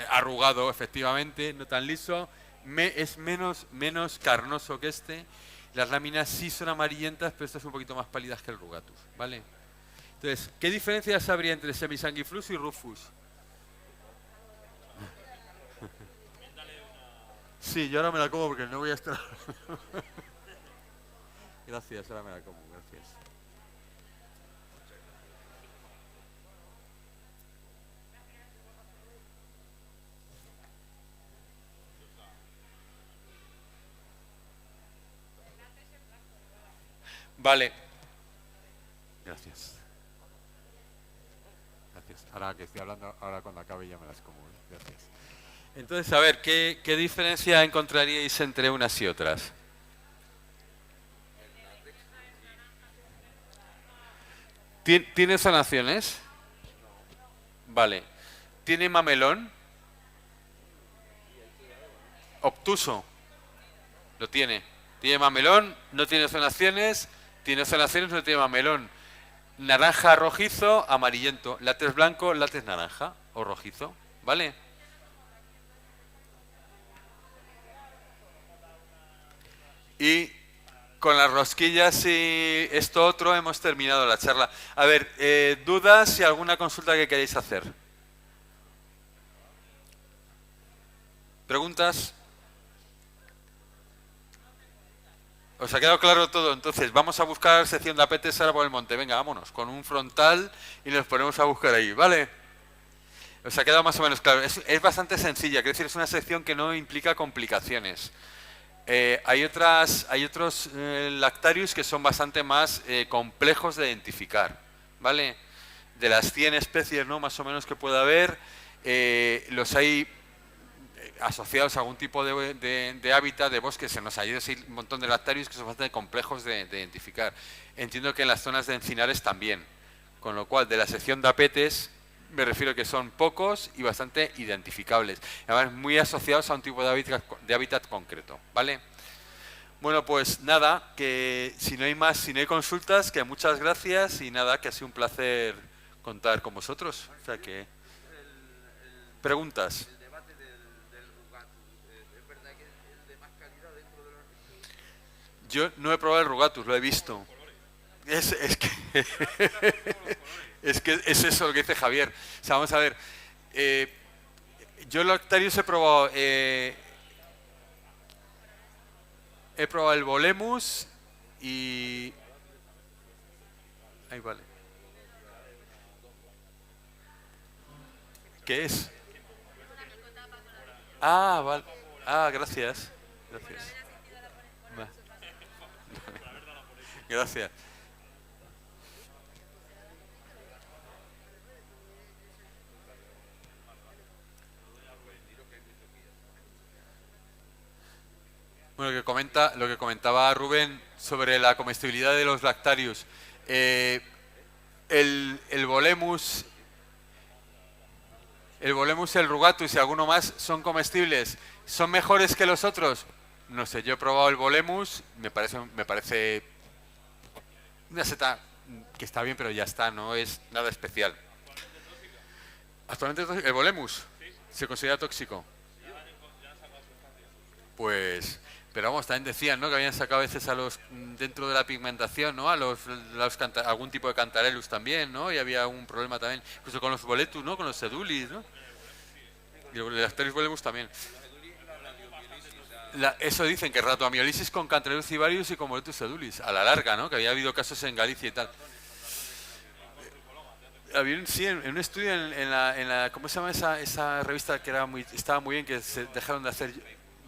arrugado, efectivamente, no tan liso. Es menos carnoso que este. Las láminas sí son amarillentas, pero estas son un poquito más pálidas que el rugatus, ¿vale? Entonces, ¿qué diferencias habría entre semisanguiflux y rufus? Sí, yo ahora me la como porque no voy a estar... Gracias, ahora me la como, gracias. Vale. Gracias. Gracias. Ahora que estoy hablando, ahora cuando acabe ya me las como. Gracias. Entonces, a ver, ¿qué diferencia encontraríais entre unas y otras? ¿Tiene zonaciones? Vale. ¿Tiene mamelón? Obtuso. Lo tiene. Tiene mamelón, no tiene zonaciones. Tiene zonaciones, no tiene mamelón. Naranja, rojizo, amarillento. Látex blanco, látex naranja o rojizo. ¿Vale? Y con las rosquillas y esto otro hemos terminado la charla. A ver, dudas y alguna consulta que queréis hacer. ¿Preguntas? ¿Os ha quedado claro todo? Entonces, vamos a buscar sección de apetes ahora por el monte. Venga, vámonos, con un frontal y nos ponemos a buscar ahí, ¿vale? ¿Os ha quedado más o menos claro? Es bastante sencilla, quiero decir, es una sección que no implica complicaciones. Hay otros lactarius que son bastante más complejos de identificar, ¿vale? De las 100 especies, ¿no? Más o menos que pueda haber, los hay asociados a algún tipo de hábitat, de bosque. Se nos ha ido un montón de lactarius que son bastante complejos de identificar. Entiendo que en las zonas de encinares también, con lo cual de la sección de apetes me refiero que son pocos y bastante identificables, además muy asociados a un tipo de hábitat concreto, ¿vale? Bueno, pues nada, que si no hay más, si no hay consultas, que muchas gracias y nada, que ha sido un placer contar con vosotros. O sea que... ¿Preguntas? El debate del rugatus, ¿es verdad que es el de más calidad dentro de los... Yo no he probado el rugatus, lo he visto. Es que... es que es eso lo que dice Javier. O sea, vamos a ver. Yo el Lactarius he probado el Bolemus y... Ahí vale. ¿Qué es? Ah, vale. Ah, gracias. Gracias. Va. Gracias. Bueno, lo que comentaba Rubén sobre la comestibilidad de los lactarius. El Bolemus, el Rugatus y alguno más son comestibles. ¿Son mejores que los otros? No sé, yo he probado el Bolemus, me parece una seta que está bien, pero ya está, no es nada especial. Actualmente el Bolemus se considera tóxico. Pues, pero vamos, también decían, ¿no?, que habían sacado a veces a los dentro de la pigmentación, ¿no?, a algún tipo de Cantarellus también, ¿no?, y había un problema también, incluso con los Boletus, ¿no?, con los Sedulis, ¿no?, y los Lactarius Bolemus también. Eso dicen, que ratoamiolisis con Cantarellus cibarius y con Boletus sedulis, a la larga, ¿no?, que había habido casos en Galicia y tal. Había sí, en un estudio en la ¿cómo se llama esa revista que estaba muy bien, que se dejaron de hacer?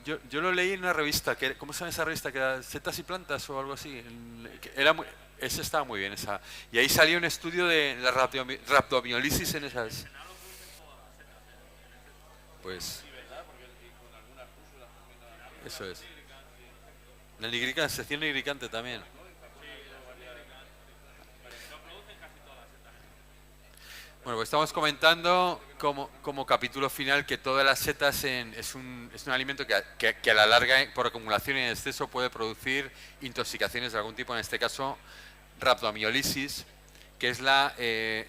Yo lo leí en una revista, ¿cómo se llama esa revista? Que era Setas y Plantas o algo así. Esa estaba muy bien, esa. Y ahí salió un estudio de la rhabdomiolisis en esas. Pues, eso es. La nigricante, sección nigricante también. Bueno, pues estamos comentando como capítulo final que todas las setas es un alimento que a la larga, por acumulación y en exceso, puede producir intoxicaciones de algún tipo, en este caso rhabdomiolisis, que es la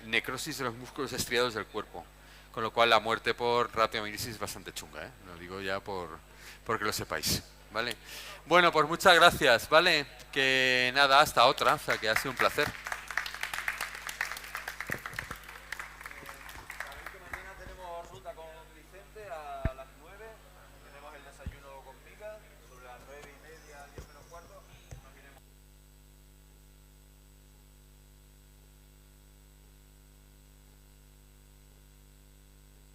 necrosis de los músculos estriados del cuerpo. Con lo cual la muerte por rhabdomiolisis es bastante chunga, ¿eh? Lo digo ya porque lo sepáis, ¿vale? Bueno, pues muchas gracias, ¿vale? Que nada, hasta otra, o sea que ha sido un placer.